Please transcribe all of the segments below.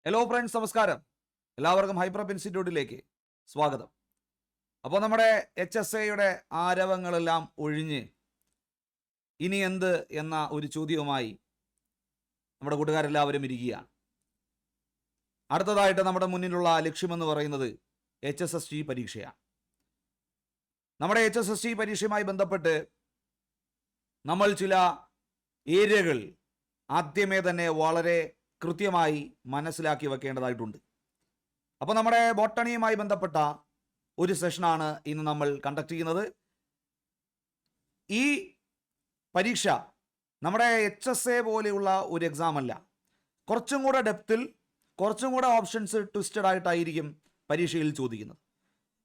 Hello friends, നമസ്കാരം. എല്ലാവർക്കും ഹൈപ്രപ്പ് ഇൻസ്റ്റിറ്റ്യൂട്ടിലേക്ക് സ്വാഗതം. അപ്പോൾ നമ്മുടെ HSAയുടെ ആരവങ്ങളെല്ലാം ഒഴിഞ്ഞ് ഇനി എന്ത് എന്ന ഒരു ചോദ്യവുമായി നമ്മുടെ കൂട്ടുകാരെല്ലാവരും ഇരിക്കുകയാണ്. അടുത്തതായിട്ട് നമ്മുടെ മുന്നിലുള്ള ലക്ഷ്യമെന്ന് പറയുന്നത് HSST പരീക്ഷയാണ്. നമ്മുടെ HSST പരീക്ഷയുമായി ബന്ധപ്പെട്ട് നമ്മൾ ചില ഏരിയകൾ ആദ്യമേ തന്നെ വളരെ കൃത്യമായി മനസ്സിലാക്കി വെക്കേണ്ടതായിട്ടുണ്ട്. അപ്പോൾ നമ്മുടെ ബോട്ടണിയുമായി ബന്ധപ്പെട്ട ഒരു സെഷനാണ് ഇന്ന് നമ്മൾ കണ്ടക്ട് ചെയ്യുന്നത്. ഈ പരീക്ഷ നമ്മുടെ HSA പോലെയുള്ള ഒരു എക്സാം അല്ല. കുറച്ചും കൂടെ ഡെപ്തിൽ, കുറച്ചും കൂടെ ഓപ്ഷൻസ് ട്വിസ്റ്റഡ് ആയിട്ടായിരിക്കും പരീക്ഷയിൽ ചോദിക്കുന്നത്.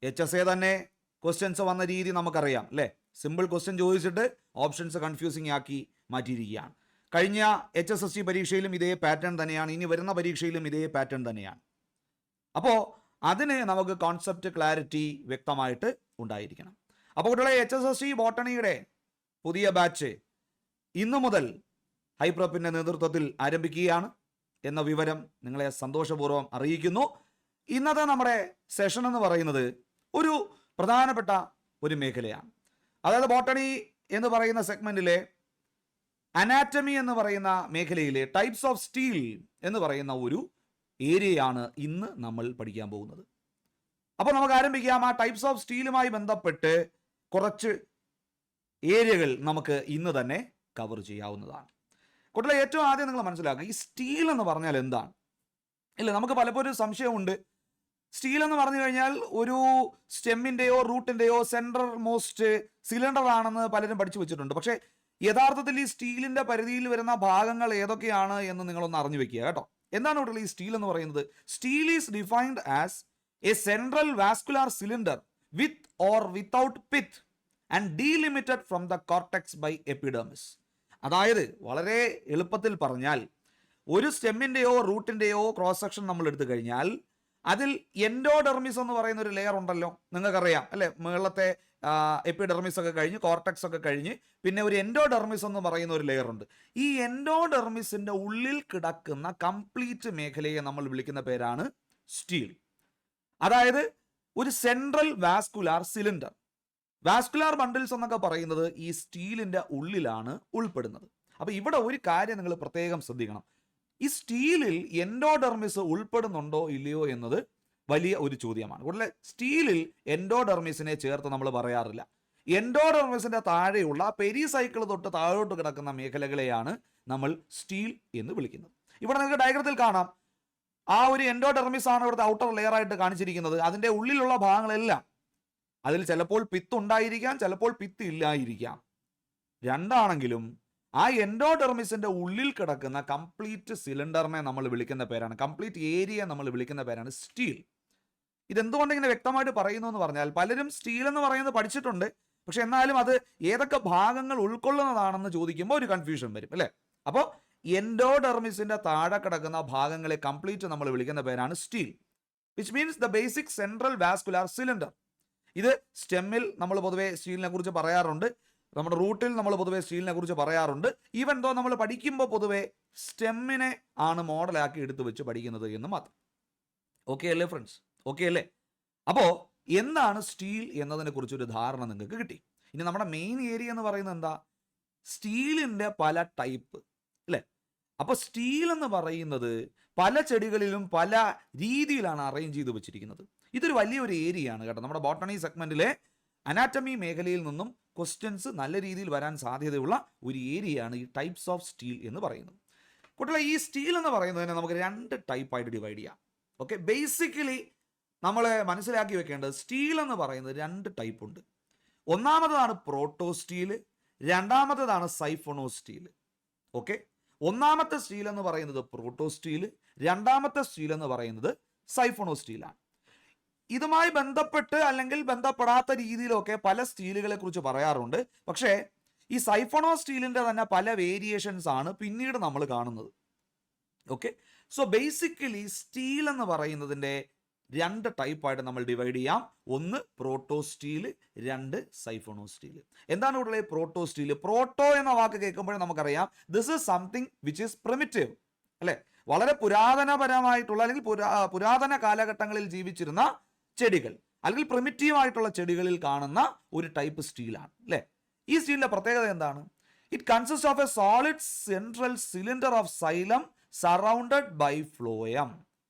HSA തന്നെ ക്വസ്റ്റ്യൻസ് വന്ന രീതി നമുക്കറിയാം അല്ലേ. സിമ്പിൾ ക്വസ്റ്റ്യൻ ചോദിച്ചിട്ട് ഓപ്ഷൻസ് കൺഫ്യൂസിങ് ആക്കി മാറ്റിയിരിക്കുകയാണ്. കഴിഞ്ഞ HSST പരീക്ഷയിലും ഇതേ പാറ്റേൺ തന്നെയാണ്, ഇനി വരുന്ന പരീക്ഷയിലും ഇതേ പാറ്റേൺ തന്നെയാണ്. അപ്പോൾ അതിന് നമുക്ക് കോൺസെപ്റ്റ് ക്ലാരിറ്റി വ്യക്തമായിട്ട് ഉണ്ടായിരിക്കണം. അപ്പോൾ കുട്ടികളെ, HSST ബോട്ടണിയുടെ പുതിയ ബാച്ച് ഇന്നു മുതൽ ഹൈപ്രപ്പിൻ്റെ നേതൃത്വത്തിൽ ആരംഭിക്കുകയാണ് എന്ന വിവരം നിങ്ങളെ സന്തോഷപൂർവ്വം അറിയിക്കുന്നു. ഇന്നത്തെ നമ്മുടെ സെഷൻ എന്ന് പറയുന്നത് ഒരു പ്രധാനപ്പെട്ട ഒരു മേഖലയാണ്. അതായത് ബോട്ടണി എന്ന് പറയുന്ന സെഗ്മെന്റിലെ അനാറ്റമി എന്ന് പറയുന്ന മേഖലയിലെ ടൈപ്സ് ഓഫ് സ്റ്റീൽ എന്ന് പറയുന്ന ഒരു ഏരിയയാണ് ഇന്ന് നമ്മൾ പഠിക്കാൻ പോകുന്നത്. അപ്പോൾ നമുക്ക് ആരംഭിക്കാം. ആ ടൈപ്സ് ഓഫ് സ്റ്റീലുമായി ബന്ധപ്പെട്ട് കുറച്ച് ഏരിയകൾ നമുക്ക് ഇന്ന് തന്നെ കവർ ചെയ്യാവുന്നതാണ്. കുട്ടികളെ, ഏറ്റവും ആദ്യം നിങ്ങൾ മനസ്സിലാക്കുക, ഈ സ്റ്റീൽ എന്ന് പറഞ്ഞാൽ എന്താണ്? ഇല്ല, നമുക്ക് പലപ്പോഴും സംശയമുണ്ട്. സ്റ്റീൽ എന്ന് പറഞ്ഞു കഴിഞ്ഞാൽ ഒരു സ്റ്റെമ്മിൻ്റെയോ റൂട്ടിൻ്റെയോ സെൻട്രൽ മോസ്റ്റ് സിലിണ്ടർ ആണെന്ന് പലരും പഠിച്ചു വെച്ചിട്ടുണ്ട്. പക്ഷേ യഥാർത്ഥത്തിൽ ഈ സ്റ്റീലിൻ്റെ പരിധിയിൽ വരുന്ന ഭാഗങ്ങൾ ഏതൊക്കെയാണ് എന്ന് നിങ്ങളൊന്ന് അറിഞ്ഞു വെക്കുക കേട്ടോ. എന്താണ് ഇവിടെ ഈ സ്റ്റീൽ എന്ന് പറയുന്നത്? Stele is defined as a central vascular cylinder with or without pith and delimited from the cortex by epidermis. അതായത് വളരെ എളുപ്പത്തിൽ പറഞ്ഞാൽ, ഒരു സ്റ്റെമ്മിൻ്റെയോ റൂട്ടിൻ്റെയോ ക്രോസ് സെക്ഷൻ നമ്മൾ എടുത്തു കഴിഞ്ഞാൽ അതിൽ എൻഡോഡെർമിസ് എന്ന് പറയുന്ന ഒരു ലെയർ ഉണ്ടല്ലോ, നിങ്ങൾക്കറിയാം അല്ലേ. മുകളിലത്തെ എപ്പിഡെർമിസ് ഒക്കെ കഴിഞ്ഞ് കോർട്ടെക്സ് ഒക്കെ കഴിഞ്ഞ് പിന്നെ ഒരു എൻഡോഡെർമിസ് എന്ന് പറയുന്ന ഒരു ലെയർ ഉണ്ട്. ഈ എൻഡോഡെർമിസിന്റെ ഉള്ളിൽ കിടക്കുന്ന കംപ്ലീറ്റ് മേഖലയെ നമ്മൾ വിളിക്കുന്ന പേരാണ് സ്റ്റീൽ. അതായത് ഒരു central vascular cylinder. Vascular bundles എന്നൊക്കെ പറയുന്നത് ഈ സ്റ്റീലിന്റെ ഉള്ളിലാണ് ഉൾപ്പെടുന്നത്. അപ്പൊ ഇവിടെ ഒരു കാര്യം നിങ്ങൾ പ്രത്യേകം ശ്രദ്ധിക്കണം. ഈ സ്റ്റീലിൽ എൻഡോഡെർമിസ് ഉൾപ്പെടുന്നുണ്ടോ ഇല്ലയോ എന്നത് വലിയ ഒരു ചോദ്യമാണ്. കൂടുതൽ സ്റ്റീലിൽ എൻഡോഡെർമിസിനെ ചേർത്ത് നമ്മൾ പറയാറില്ല. എൻഡോഡെർമിസിന്റെ താഴെയുള്ള പെരിസൈക്കിൾ തൊട്ട് താഴോട്ട് കിടക്കുന്ന മേഖലകളെയാണ് നമ്മൾ സ്റ്റീൽ എന്ന് വിളിക്കുന്നത്. ഇവിടെ നിങ്ങൾക്ക് ഡയഗ്രത്തിൽ കാണാം, ആ ഒരു എൻഡോഡെർമിസ് ആണ് ഇവിടുത്തെ ഔട്ടർ ലെയർ ആയിട്ട് കാണിച്ചിരിക്കുന്നത്. അതിന്റെ ഉള്ളിലുള്ള ഭാഗങ്ങളെല്ലാം അതിൽ ചിലപ്പോൾ പിത്ത് ഉണ്ടായിരിക്കാം, ചിലപ്പോൾ പിത്ത് ഇല്ലായിരിക്കാം. രണ്ടാണെങ്കിലും ആ എൻഡോഡെർമിസിന്റെ ഉള്ളിൽ കിടക്കുന്ന കംപ്ലീറ്റ് സിലിണ്ടറിനെ നമ്മൾ വിളിക്കുന്ന പേരാണ്, കംപ്ലീറ്റ് ഏരിയ നമ്മൾ വിളിക്കുന്ന പേരാണ് സ്റ്റീൽ. ഇതെന്തുകൊണ്ട് ഇങ്ങനെ വ്യക്തമായിട്ട് പറയുന്നു എന്ന് പറഞ്ഞാൽ, പലരും സ്റ്റീൽ എന്ന് പറയുന്നത് പഠിച്ചിട്ടുണ്ട്, പക്ഷെ എന്നാലും അത് ഏതൊക്കെ ഭാഗങ്ങൾ ഉൾക്കൊള്ളുന്നതാണെന്ന് ചോദിക്കുമ്പോൾ ഒരു കൺഫ്യൂഷൻ വരും അല്ലേ. അപ്പോൾ എൻഡോഡെർമിസിന്റെ താഴെ കിടക്കുന്ന ഭാഗങ്ങളെ കംപ്ലീറ്റ് നമ്മൾ വിളിക്കുന്ന പേരാണ് steel, which means the basic central vascular cylinder. ഇത് സ്റ്റെമ്മിൽ നമ്മൾ പൊതുവെ സ്റ്റീലിനെ കുറിച്ച് പറയാറുണ്ട്, നമ്മുടെ റൂട്ടിൽ നമ്മൾ പൊതുവെ സ്റ്റീലിനെ കുറിച്ച് പറയാറുണ്ട്. ഈവൻ ദോ നമ്മൾ പഠിക്കുമ്പോൾ പൊതുവെ സ്റ്റെമ്മിനെ ആണ് മോഡലാക്കി എടുത്തു വെച്ച് പഠിക്കുന്നത് എന്ന് മാത്രം. ഓക്കെ അല്ലേ ഫ്രണ്ട്സ്? ഓക്കെ അല്ലേ? അപ്പോൾ എന്താണ് സ്റ്റീൽ എന്നതിനെ കുറിച്ചൊരു ധാരണ നിങ്ങൾക്ക് കിട്ടി. ഇനി നമ്മുടെ മെയിൻ ഏരിയ എന്ന് പറയുന്നത് എന്താ? സ്റ്റീലിൻ്റെ പല ടൈപ്പ് അല്ലേ. അപ്പോൾ സ്റ്റീൽ എന്ന് പറയുന്നത് പല ചെടികളിലും പല രീതിയിലാണ് അറേഞ്ച് ചെയ്ത് വെച്ചിരിക്കുന്നത്. ഇതൊരു വലിയൊരു ഏരിയയാണ് കേട്ടോ. നമ്മുടെ ബോട്ടണി സെഗ്മെന്റിലെ അനാറ്റമി മേഖലയിൽ നിന്നും ക്വസ്റ്റ്യൻസ് നല്ല രീതിയിൽ വരാൻ സാധ്യതയുള്ള ഒരു ഏരിയയാണ് ഈ ടൈപ്സ് ഓഫ് സ്റ്റീൽ എന്ന് പറയുന്നത്. കുട്ടികളെ, ഈ സ്റ്റീൽ എന്ന് പറയുന്നതിനെ നമുക്ക് രണ്ട് ടൈപ്പായിട്ട് ഡിവൈഡ് ചെയ്യാം. ഓക്കെ, ബേസിക്കലി നമ്മൾ മനസ്സിലാക്കി വെക്കേണ്ടത് സ്റ്റീൽ എന്ന് പറയുന്നത് രണ്ട് ടൈപ്പ് ഉണ്ട്. ഒന്നാമതാണ് പ്രോട്ടോ സ്റ്റീൽ, രണ്ടാമത്തേതാണ് സൈഫോണോ സ്റ്റീൽ. ഓക്കെ, ഒന്നാമത്തെ സ്റ്റീൽ എന്ന് പറയുന്നത് പ്രോട്ടോ സ്റ്റീൽ, രണ്ടാമത്തെ സ്റ്റീൽ എന്ന് പറയുന്നത് സൈഫോണോ സ്റ്റീലാണ്. ഇതുമായി ബന്ധപ്പെട്ട് അല്ലെങ്കിൽ ബന്ധപ്പെടാത്ത രീതിയിലൊക്കെ പല സ്റ്റീലുകളെ കുറിച്ച് പറയാറുണ്ട്. പക്ഷേ ഈ സൈഫോണോ സ്റ്റീലിൻ്റെ തന്നെ പല വേരിയേഷൻസ് ആണ് പിന്നീട് നമ്മൾ കാണുന്നത്. ഓക്കെ, സോ ബേസിക്കലി സ്റ്റീൽ എന്ന് പറയുന്നതിൻ്റെ രണ്ട് ടൈപ്പായിട്ട് നമ്മൾ ഡിവൈഡ് ചെയ്യാം. ഒന്ന് പ്രോട്ടോ സ്റ്റീൽ, രണ്ട് സൈഫോണോ സ്റ്റീൽ. എന്താണ് ഇവിടെ പ്രോട്ടോ സ്റ്റീൽ? പ്രോട്ടോ എന്ന വാക്ക് കേൾക്കുമ്പോഴേ നമുക്കറിയാം this is something which is primitive. അല്ലെ? വളരെ പുരാതനപരമായിട്ടുള്ള അല്ലെങ്കിൽ പുരാതന കാലഘട്ടങ്ങളിൽ ജീവിച്ചിരുന്ന ചെടികൾ അല്ലെങ്കിൽ പ്രിമിറ്റീവ് ആയിട്ടുള്ള ചെടികളിൽ കാണുന്ന ഒരു ടൈപ്പ് സ്റ്റീലാണ് അല്ലെ? ഈ സ്റ്റീലിന്റെ പ്രത്യേകത എന്താണ്? It consist of a solid central cylinder of xylem surrounded by phloem.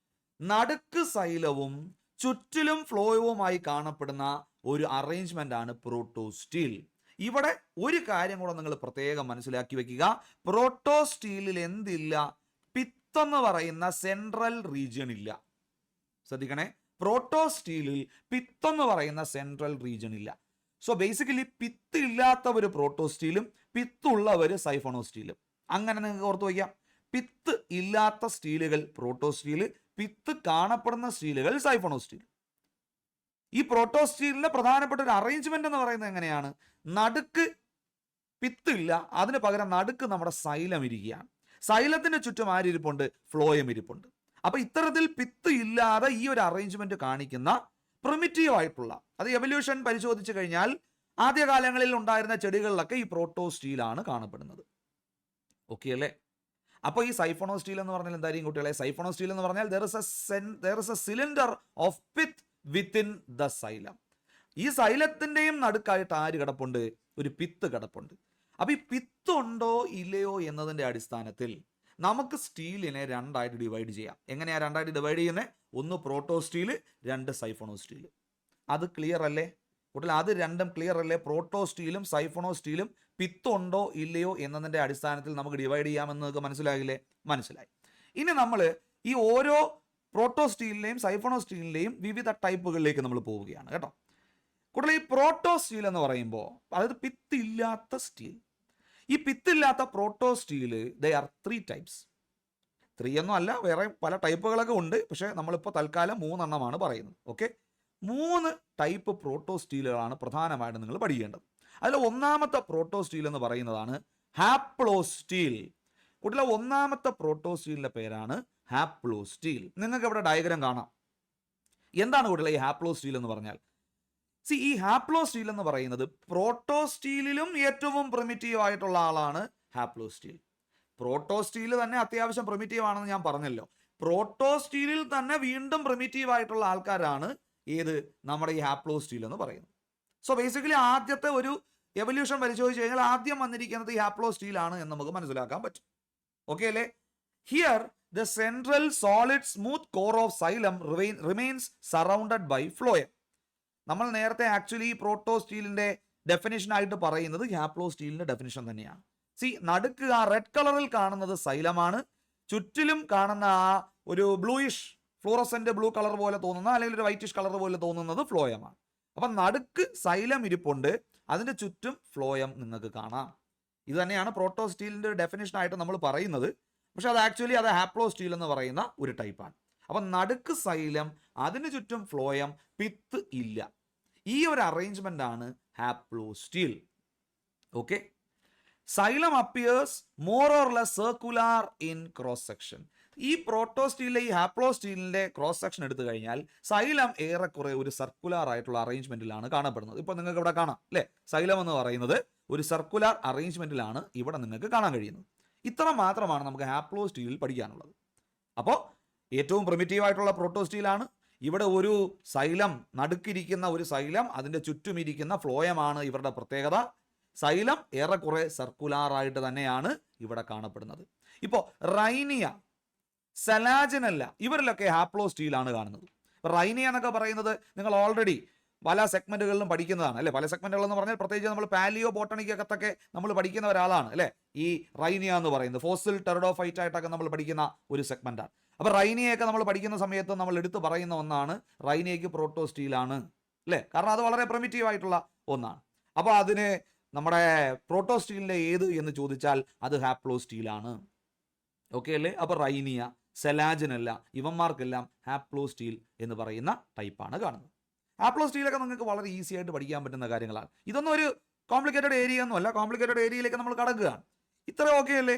നടുക്ക് സൈലവും ചുറ്റിലും ഫ്ലോയവുമായി കാണപ്പെടുന്ന ഒരു അറേഞ്ച്മെന്റ് ആണ് പ്രോട്ടോ സ്റ്റീൽ. ഇവിടെ ഒരു കാര്യം കൂടെ നിങ്ങൾ പ്രത്യേകം മനസ്സിലാക്കി വെക്കുക. പ്രോട്ടോ സ്റ്റീലിൽ എന്തില്ല? പിത്തെന്ന് പറയുന്ന സെൻട്രൽ റീജിയൻ ഇല്ല. ശ്രദ്ധിക്കണേ, പ്രോട്ടോ സ്റ്റീലിൽ പിത്തെന്ന് പറയുന്ന സെൻട്രൽ റീജിയൻ ഇല്ല. സോ ബേസിക്കലി പിത്ത് ഇല്ലാത്തവർ പ്രോട്ടോ സ്റ്റീലും പിത്തുള്ളവർ സൈഫോണോ സ്റ്റീലും. അങ്ങനെ നിങ്ങൾക്ക് ഓർത്ത് വയ്ക്കാം. പിത്ത് ഇല്ലാത്ത സ്റ്റീലുകൾ പ്രോട്ടോ സ്റ്റീൽ, പിത്ത് കാണപ്പെടുന്ന സ്റ്റീലുകൾ സൈഫോണോ സ്റ്റീൽ. ഈ പ്രോട്ടോ സ്റ്റീലിന്റെ പ്രധാനപ്പെട്ട ഒരു അറേഞ്ച്മെന്റ് എന്ന് പറയുന്നത് എങ്ങനെയാണ്? നടുക്ക് പിത്തില്ല, അതിന് പകരം നടുക്ക് നമ്മുടെ സൈലം ഇരിക്കുകയാണ്. സൈലത്തിന് ചുറ്റും ആരിരിപ്പുണ്ട്? ഫ്ലോയം ഇരിപ്പുണ്ട്. അപ്പൊ ഇത്തരത്തിൽ പിത്ത് ഇല്ലാതെ ഈ ഒരു അറേഞ്ച്മെന്റ് കാണിക്കുന്ന പ്രിമിറ്റീവ് ആയിട്ടുള്ള, അത് എവല്യൂഷൻ പരിശോധിച്ചു കഴിഞ്ഞാൽ ആദ്യകാലങ്ങളിൽ ഉണ്ടായിരുന്ന ചെടികളിലൊക്കെ ഈ പ്രോട്ടോ സ്റ്റീലാണ് കാണപ്പെടുന്നത്. ഓക്കെ അല്ലേ? അപ്പോൾ ഈ സൈഫോണോ സ്റ്റീൽ എന്ന് പറഞ്ഞാൽ എന്തായിരിക്കും കുട്ടികളെ? സൈഫോണോ സ്റ്റീൽ എന്ന് പറഞ്ഞാൽ there is a cylinder of pith within the xylem. ഈ സൈലത്തിന്റെയും നടുക്കായിട്ട് ആര് കിടപ്പുണ്ട്? ഒരു പിത്ത് കിടപ്പുണ്ട്. അപ്പൊ ഈ പിത്ത് ഉണ്ടോ ഇല്ലയോ എന്നതിന്റെ അടിസ്ഥാനത്തിൽ നമുക്ക് സ്റ്റീലിനെ രണ്ടായിട്ട് ഡിവൈഡ് ചെയ്യാം. എങ്ങനെയാ രണ്ടായിട്ട് ഡിവൈഡ് ചെയ്യുന്നത്? ഒന്ന് പ്രോട്ടോ സ്റ്റീല്, രണ്ട് സൈഫോണോ സ്റ്റീല്. അത് ക്ലിയർ അല്ലേ കുട്ടികൾ? അത് രണ്ടും ക്ലിയർ അല്ലേ? പ്രോട്ടോ സ്റ്റീലും സൈഫോണോ സ്റ്റീലും പിത്തുണ്ടോ ഇല്ലയോ എന്നതിന്റെ അടിസ്ഥാനത്തിൽ നമുക്ക് ഡിവൈഡ് ചെയ്യാമെന്ന് നിങ്ങൾക്ക് മനസ്സിലാകില്ലേ? മനസ്സിലായി. ഇനി നമ്മൾ ഈ ഓരോ പ്രോട്ടോ സ്റ്റീലിന്റെയും സൈഫോണോ സ്റ്റീലിന്റെയും വിവിധ ടൈപ്പുകളിലേക്ക് നമ്മൾ പോവുകയാണ് കേട്ടോ. കുട്ടികൾ, ഈ പ്രോട്ടോ സ്റ്റീൽ എന്ന് പറയുമ്പോൾ അതായത് പിത്തില്ലാത്ത സ്റ്റീൽ, ഈ പിത്തില്ലാത്ത protostele they are 3 types. 3 ഒന്നും അല്ല, വേറെ പല ടൈപ്പുകളൊക്കെ ഉണ്ട്. പക്ഷേ നമ്മളിപ്പോൾ തൽക്കാലം 3 എണ്ണമാണ് പറയുന്നത്. ഓക്കെ, 3 ടൈപ്പ് പ്രോട്ടോ സ്റ്റീലുകളാണ് പ്രധാനമായിട്ടും നിങ്ങൾ പഠിക്കേണ്ടത്. അതിൽ ഒന്നാമത്തെ പ്രോട്ടോ സ്റ്റീൽ എന്ന് പറയുന്നതാണ് ഹാപ്ലോ സ്റ്റീൽ. കുട്ടികളെ, ഒന്നാമത്തെ പ്രോട്ടോ സ്റ്റീലിന്റെ പേരാണ് ഹാപ്ലോ സ്റ്റീൽ. നിങ്ങൾക്ക് ഇവിടെ ഡയഗ്രാം കാണാം. എന്താണ് കുട്ടികളെ ഈ ഹാപ്ലോ സ്റ്റീൽ എന്ന് പറഞ്ഞാൽ? ഈ ഹാപ്ലോ സ്റ്റീൽ എന്ന് പറയുന്നത് പ്രോട്ടോ സ്റ്റീലിലും ഏറ്റവും പ്രിമിറ്റീവ് ആയിട്ടുള്ള ആളാണ് ഹാപ്ലോ സ്റ്റീൽ. പ്രോട്ടോ സ്റ്റീൽ തന്നെ അത്യാവശ്യം പ്രിമിറ്റീവ് ആണെന്ന് ഞാൻ പറഞ്ഞല്ലോ. പ്രോട്ടോ സ്റ്റീലിൽ തന്നെ വീണ്ടും പ്രിമിറ്റീവ് ആയിട്ടുള്ള ആൾക്കാരാണ് ഏത്? നമ്മുടെ ഈ ഹാപ്ലോ സ്റ്റീൽ എന്ന് പറയുന്നത്. സോ ബേസിക്കലി ആദ്യത്തെ ഒരു എവല്യൂഷൻ പരിശോധിച്ച് കഴിഞ്ഞാൽ ആദ്യം വന്നിരിക്കുന്നത് ഈ ഹാപ്ലോ സ്റ്റീൽ ആണ് എന്ന് നമുക്ക് മനസ്സിലാക്കാൻ പറ്റും. ഓക്കെ അല്ലേ? Here the central solid smooth core of xylem remains surrounded by phloem. നമ്മൾ നേരത്തെ ആക്ച്വലി പ്രോട്ടോ സ്റ്റീലിന്റെ ഡെഫിനിഷൻ ആയിട്ട് പറയുന്നത് ഹാപ്ലോ സ്റ്റീലിന്റെ ഡെഫിനിഷൻ തന്നെയാണ്. നടുക്ക് ആ റെഡ് കളറിൽ കാണുന്നത് സൈലമാണ്, ചുറ്റിലും കാണുന്ന ആ ഒരു ബ്ലൂയിഷ് ഫ്ലോറസെന്റ് ബ്ലൂ കളർ പോലെ തോന്നുന്ന അല്ലെങ്കിൽ ഒരു വൈറ്റിഷ് കളർ പോലെ തോന്നുന്നത് ഫ്ലോയമാണ്. അപ്പൊ നടുക്ക് സൈലം ഇരിപ്പുണ്ട്, അതിന്റെ ചുറ്റും ഫ്ലോയം നിങ്ങൾക്ക് കാണാം. ഇത് തന്നെയാണ് പ്രോട്ടോ സ്റ്റീലിന്റെ ഒരു ഡെഫിനിഷൻ ആയിട്ട് നമ്മൾ പറയുന്നത്. പക്ഷെ അത് ആക്ച്വലി അത് ഹാപ്ലോ സ്റ്റീൽ എന്ന് പറയുന്ന ഒരു ടൈപ്പാണ്. അപ്പൊ നടുക്ക് സൈലം, അതിന് ചുറ്റും ഫ്ലോയം, പിത്ത് ഇല്ല. ഈ ഒരു അറേഞ്ച്മെന്റ് ആണ് haplo steel. Okay, xylem appears more or less circular in cross section. ഈ പ്രോട്ടോ സ്റ്റീലിലെ ഈ ഹാപ്ലോ സ്റ്റീലിന്റെ ക്രോസ് സെക്ഷൻ എടുത്തു കഴിഞ്ഞാൽ സൈലം ഏറെക്കുറെ ഒരു സർക്കുലാർ ആയിട്ടുള്ള അറേഞ്ച്മെന്റിലാണ് കാണപ്പെടുന്നത്. ഇപ്പൊ നിങ്ങൾക്ക് ഇവിടെ കാണാം അല്ലെ? സൈലം എന്ന് പറയുന്നത് ഒരു സർക്കുലാർ അറേഞ്ച്മെന്റിലാണ് ഇവിടെ നിങ്ങൾക്ക് കാണാൻ കഴിയുന്നത്. ഇത്ര മാത്രമാണ് നമുക്ക് ഹാപ്ലോ സ്റ്റീലിൽ പഠിക്കാനുള്ളത്. അപ്പോൾ ഏറ്റവും പ്രിമിറ്റീവ് ആയിട്ടുള്ള പ്രോട്ടോ സ്റ്റീലാണ്. ഇവിടെ ഒരു സൈലം, നടുക്കിരിക്കുന്ന ഒരു സൈലം, അതിന്റെ ചുറ്റും ഇരിക്കുന്ന ഫ്ലോയമാണ് ഇവരുടെ പ്രത്യേകത. സൈലം ഏറെക്കുറെ സർക്കുലാർ ആയിട്ട് തന്നെയാണ് ഇവിടെ കാണപ്പെടുന്നത്. ഇപ്പോൾ റൈനിയ, സെലാജിനല്ല, ഇവരിലൊക്കെ ഹാപ്ലോ സ്റ്റീലാണ് കാണുന്നത്. റൈനിയ എന്നൊക്കെ പറയുന്നത് നിങ്ങൾ ഓൾറെഡി പല സെഗ്മെന്റുകളിലും പഠിക്കുന്നതാണ് അല്ലെ? പല സെഗ്മെന്റുകൾ എന്ന് പറഞ്ഞാൽ പ്രത്യേകിച്ച് നമ്മൾ പാലിയോ ബോട്ടണിക്കൊക്കെ നമ്മൾ പഠിക്കുന്ന ഒരാളാണ് അല്ലെ? ഈ റൈനിയ എന്ന് പറയുന്നത് ഫോസിൽ ടെറഡോഫൈറ്റ് ആയിട്ടൊക്കെ നമ്മൾ പഠിക്കുന്ന ഒരു സെഗ്മെന്റാണ്. അപ്പൊ റൈനിയൊക്കെ നമ്മൾ പഠിക്കുന്ന സമയത്ത് നമ്മൾ എടുത്തു പറയുന്ന ഒന്നാണ് റൈനിയയ്ക്ക് പ്രോട്ടോ സ്റ്റീലാണ് അല്ലെ? കാരണം അത് വളരെ പ്രിമിറ്റീവ് ആയിട്ടുള്ള ഒന്നാണ്. അപ്പൊ അതിന് നമ്മുടെ പ്രോട്ടോ സ്റ്റീലിന്റെ ഏത് എന്ന് ചോദിച്ചാൽ അത് ഹാപ്ലോ സ്റ്റീലാണ്. ഓക്കെ അല്ലേ? അപ്പൊ റൈനിയ, സെലാജിനല്ല, ഇവന്മാർക്കെല്ലാം ഹാപ്ലോ സ്റ്റീൽ എന്ന് പറയുന്ന ടൈപ്പാണ് കാണുന്നത്. ഹാപ്ലോ സ്റ്റീലൊക്കെ നിങ്ങൾക്ക് വളരെ ഈസി ആയിട്ട് പഠിക്കാൻ പറ്റുന്ന കാര്യങ്ങളാണ്. ഇതൊന്നും ഒരു കോംപ്ലിക്കേറ്റഡ് ഏരിയ ഒന്നും അല്ല. കോംപ്ലിക്കേറ്റഡ് ഏരിയയിലേക്ക് നമ്മൾ കടക്കുകയാണ്. ഇത്ര ഓക്കെ അല്ലേ?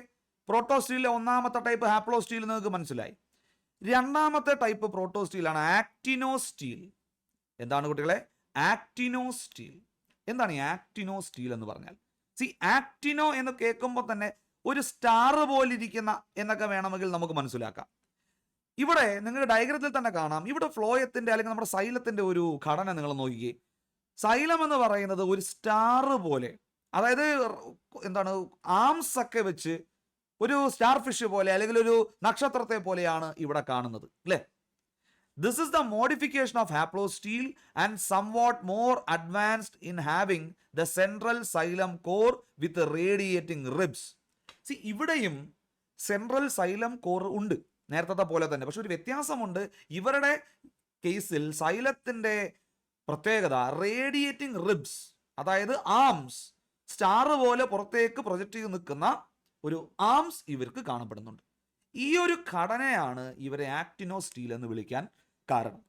പ്രോട്ടോ സ്റ്റീലിലെ ഒന്നാമത്തെ ടൈപ്പ് ഹാപ്ലോ സ്റ്റീൽ നിങ്ങൾക്ക് മനസ്സിലായി. രണ്ടാമത്തെ ടൈപ്പ് പ്രോട്ടോ സ്റ്റീലാണ് ആക്ടിനോ സ്റ്റീൽ. എന്താണ് കുട്ടികളെ? Actino steel. എന്താണ് ഈ ആക്ടിനോ സ്റ്റീൽ എന്ന് പറഞ്ഞാൽ? ആക്ടിനോ എന്ന് കേൾക്കുമ്പോൾ തന്നെ ഒരു സ്റ്റാർ പോലിരിക്കുന്ന എന്നൊക്കെ വേണമെങ്കിൽ നമുക്ക് മനസ്സിലാക്കാം. ഇവിടെ നിങ്ങൾക്ക് ഡയഗ്രത്തിൽ തന്നെ കാണാം, ഇവിടെ ഫ്ലോയത്തിന്റെ അല്ലെങ്കിൽ നമ്മുടെ സൈലത്തിന്റെ ഒരു ഘടന നിങ്ങൾ നോക്കിക്കേ. സൈലം എന്ന് പറയുന്നത് ഒരു സ്റ്റാർ പോലെ, അതായത് എന്താണ്, ആംസ് ഒക്കെ വെച്ച് ഒരു സ്റ്റാർ ഫിഷ് പോലെ അല്ലെങ്കിൽ ഒരു നക്ഷത്രത്തെ പോലെയാണ് ഇവിടെ കാണുന്നത് അല്ലേ. This is the modification of haplostele and somewhat more advanced in having the central xylem core with radiating ribs. See, ഇവിടെയും സെൻട്രൽ സൈലം കോർ ഉണ്ട് നേരത്തെ പോലെ തന്നെ, പക്ഷെ ഒരു വ്യത്യാസമുണ്ട്. ഇവരുടെ കേസിൽ സൈലത്തിന്റെ പ്രത്യേകത റേഡിയേറ്റിംഗ് റിബ്സ്, അതായത് ആംസ്, സ്റ്റാർ പോലെ പുറത്തേക്ക് പ്രൊജക്റ്റ് ചെയ്ത് നിൽക്കുന്ന ഒരു ആംസ് ഇവർക്ക് കാണപ്പെടുന്നുണ്ട്. ഈ ഒരു ഘടനയാണ് ഇവരെ ആക്ടിനോസ്റ്റീൽ എന്ന് വിളിക്കാൻ കാരണം.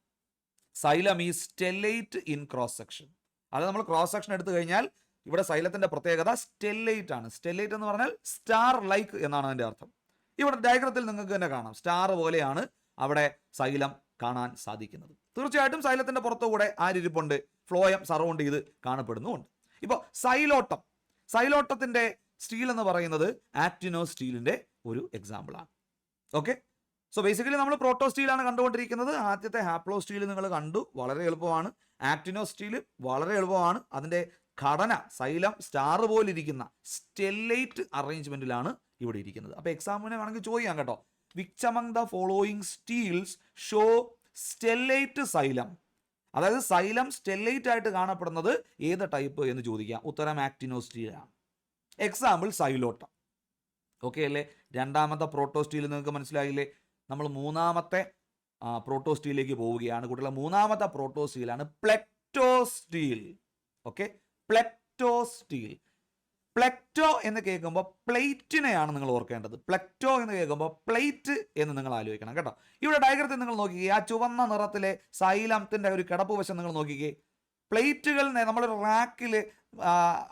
സൈലം ഈ സ്റ്റെല്ലൈറ്റ് ഇൻ ക്രോസ് സെക്ഷൻ. അത് നമ്മൾ ക്രോസ് സെക്ഷൻ എടുത്തു കഴിഞ്ഞാൽ ഇവിടെ സൈലത്തിന്റെ പ്രത്യേകത സ്റ്റെല്ലൈറ്റ് ആണ്. സ്റ്റെല്ലൈറ്റ് എന്ന് പറഞ്ഞാൽ സ്റ്റാർ ലൈക്ക് എന്നാണ് അതിന്റെ അർത്ഥം. ഇവിടെ ഡയഗ്രത്തിൽ നിങ്ങൾക്ക് തന്നെ കാണാം, സ്റ്റാർ പോലെയാണ് അവിടെ സൈലം കാണാൻ സാധിക്കുന്നത്. തീർച്ചയായിട്ടും സൈലത്തിന്റെ പുറത്തുകൂടെ ആരിരിപ്പുണ്ട്, ഫ്ലോയം സറൗണ്ട് ചെയ്ത് കാണപ്പെടുന്നുമുണ്ട്. ഇപ്പോൾ സൈലോട്ടത്തിന്റെ സ്റ്റീൽ എന്ന് പറയുന്നത് ആക്ടിനോ സ്റ്റീലിന്റെ ഒരു എക്സാമ്പിൾ ആണ്. ഓക്കെ, സോ ബേസിക്കലി നമ്മൾ പ്രോട്ടോ സ്റ്റീലാണ് കണ്ടുകൊണ്ടിരിക്കുന്നത്. ആദ്യത്തെ ഹാപ്ലോ സ്റ്റീൽ നിങ്ങൾ കണ്ടു, വളരെ എളുപ്പമാണ്. ആക്ടിനോ സ്റ്റീൽ വളരെ എളുപ്പമാണ്. അതിന്റെ ഘടന സൈലം സ്റ്റാർ പോലെ ഇരിക്കുന്ന സ്റ്റെല്ലൈറ്റ് അറേഞ്ച്മെന്റിലാണ് ഇവിടെ ഇരിക്കുന്നത്. അപ്പൊ എക്സാമിനെ വേണമെങ്കിൽ ചോദിക്കാം കേട്ടോ, which among the following steles show stellate xylem, അതായത് സൈലം സ്റ്റെല്ലൈറ്റ് ആയിട്ട് കാണപ്പെടുന്നത് ഏത് ടൈപ്പ് എന്ന് ചോദിക്കാം. ഉത്തരം ആക്ടിനോ സ്റ്റീലാണ്. Example Psilotum. ഓക്കെ അല്ലേ. രണ്ടാമത്തെ പ്രോട്ടോ സ്റ്റീൽ നിങ്ങൾക്ക് മനസ്സിലായില്ലേ. നമ്മൾ മൂന്നാമത്തെ പ്രോട്ടോ സ്റ്റീലിലേക്ക് പോവുകയാണ് കുട്ടികളെ. മൂന്നാമത്തെ പ്രോട്ടോ സ്റ്റീലാണ് plectostele. Okay, plectostele. Plecto എന്ന് കേൾക്കുമ്പോൾ പ്ലേറ്റിനെയാണ് നിങ്ങൾ ഓർക്കേണ്ടത്. പ്ലെക്ടോ എന്ന് കേൾക്കുമ്പോൾ പ്ലേറ്റ് എന്ന് നിങ്ങൾ ആലോചിക്കണം കേട്ടോ. ഇവിടെ ഡയഗ്രത്തിൽ നിങ്ങൾ നോക്കിക്കേ, ആ ചുവന്ന നിറത്തിലെ സൈലത്തിന്റെ ഒരു കിടപ്പ് വശം നിങ്ങൾ നോക്കിക്കേ. പ്ലേറ്റുകൾ നമ്മൾ റാക്കിൽ,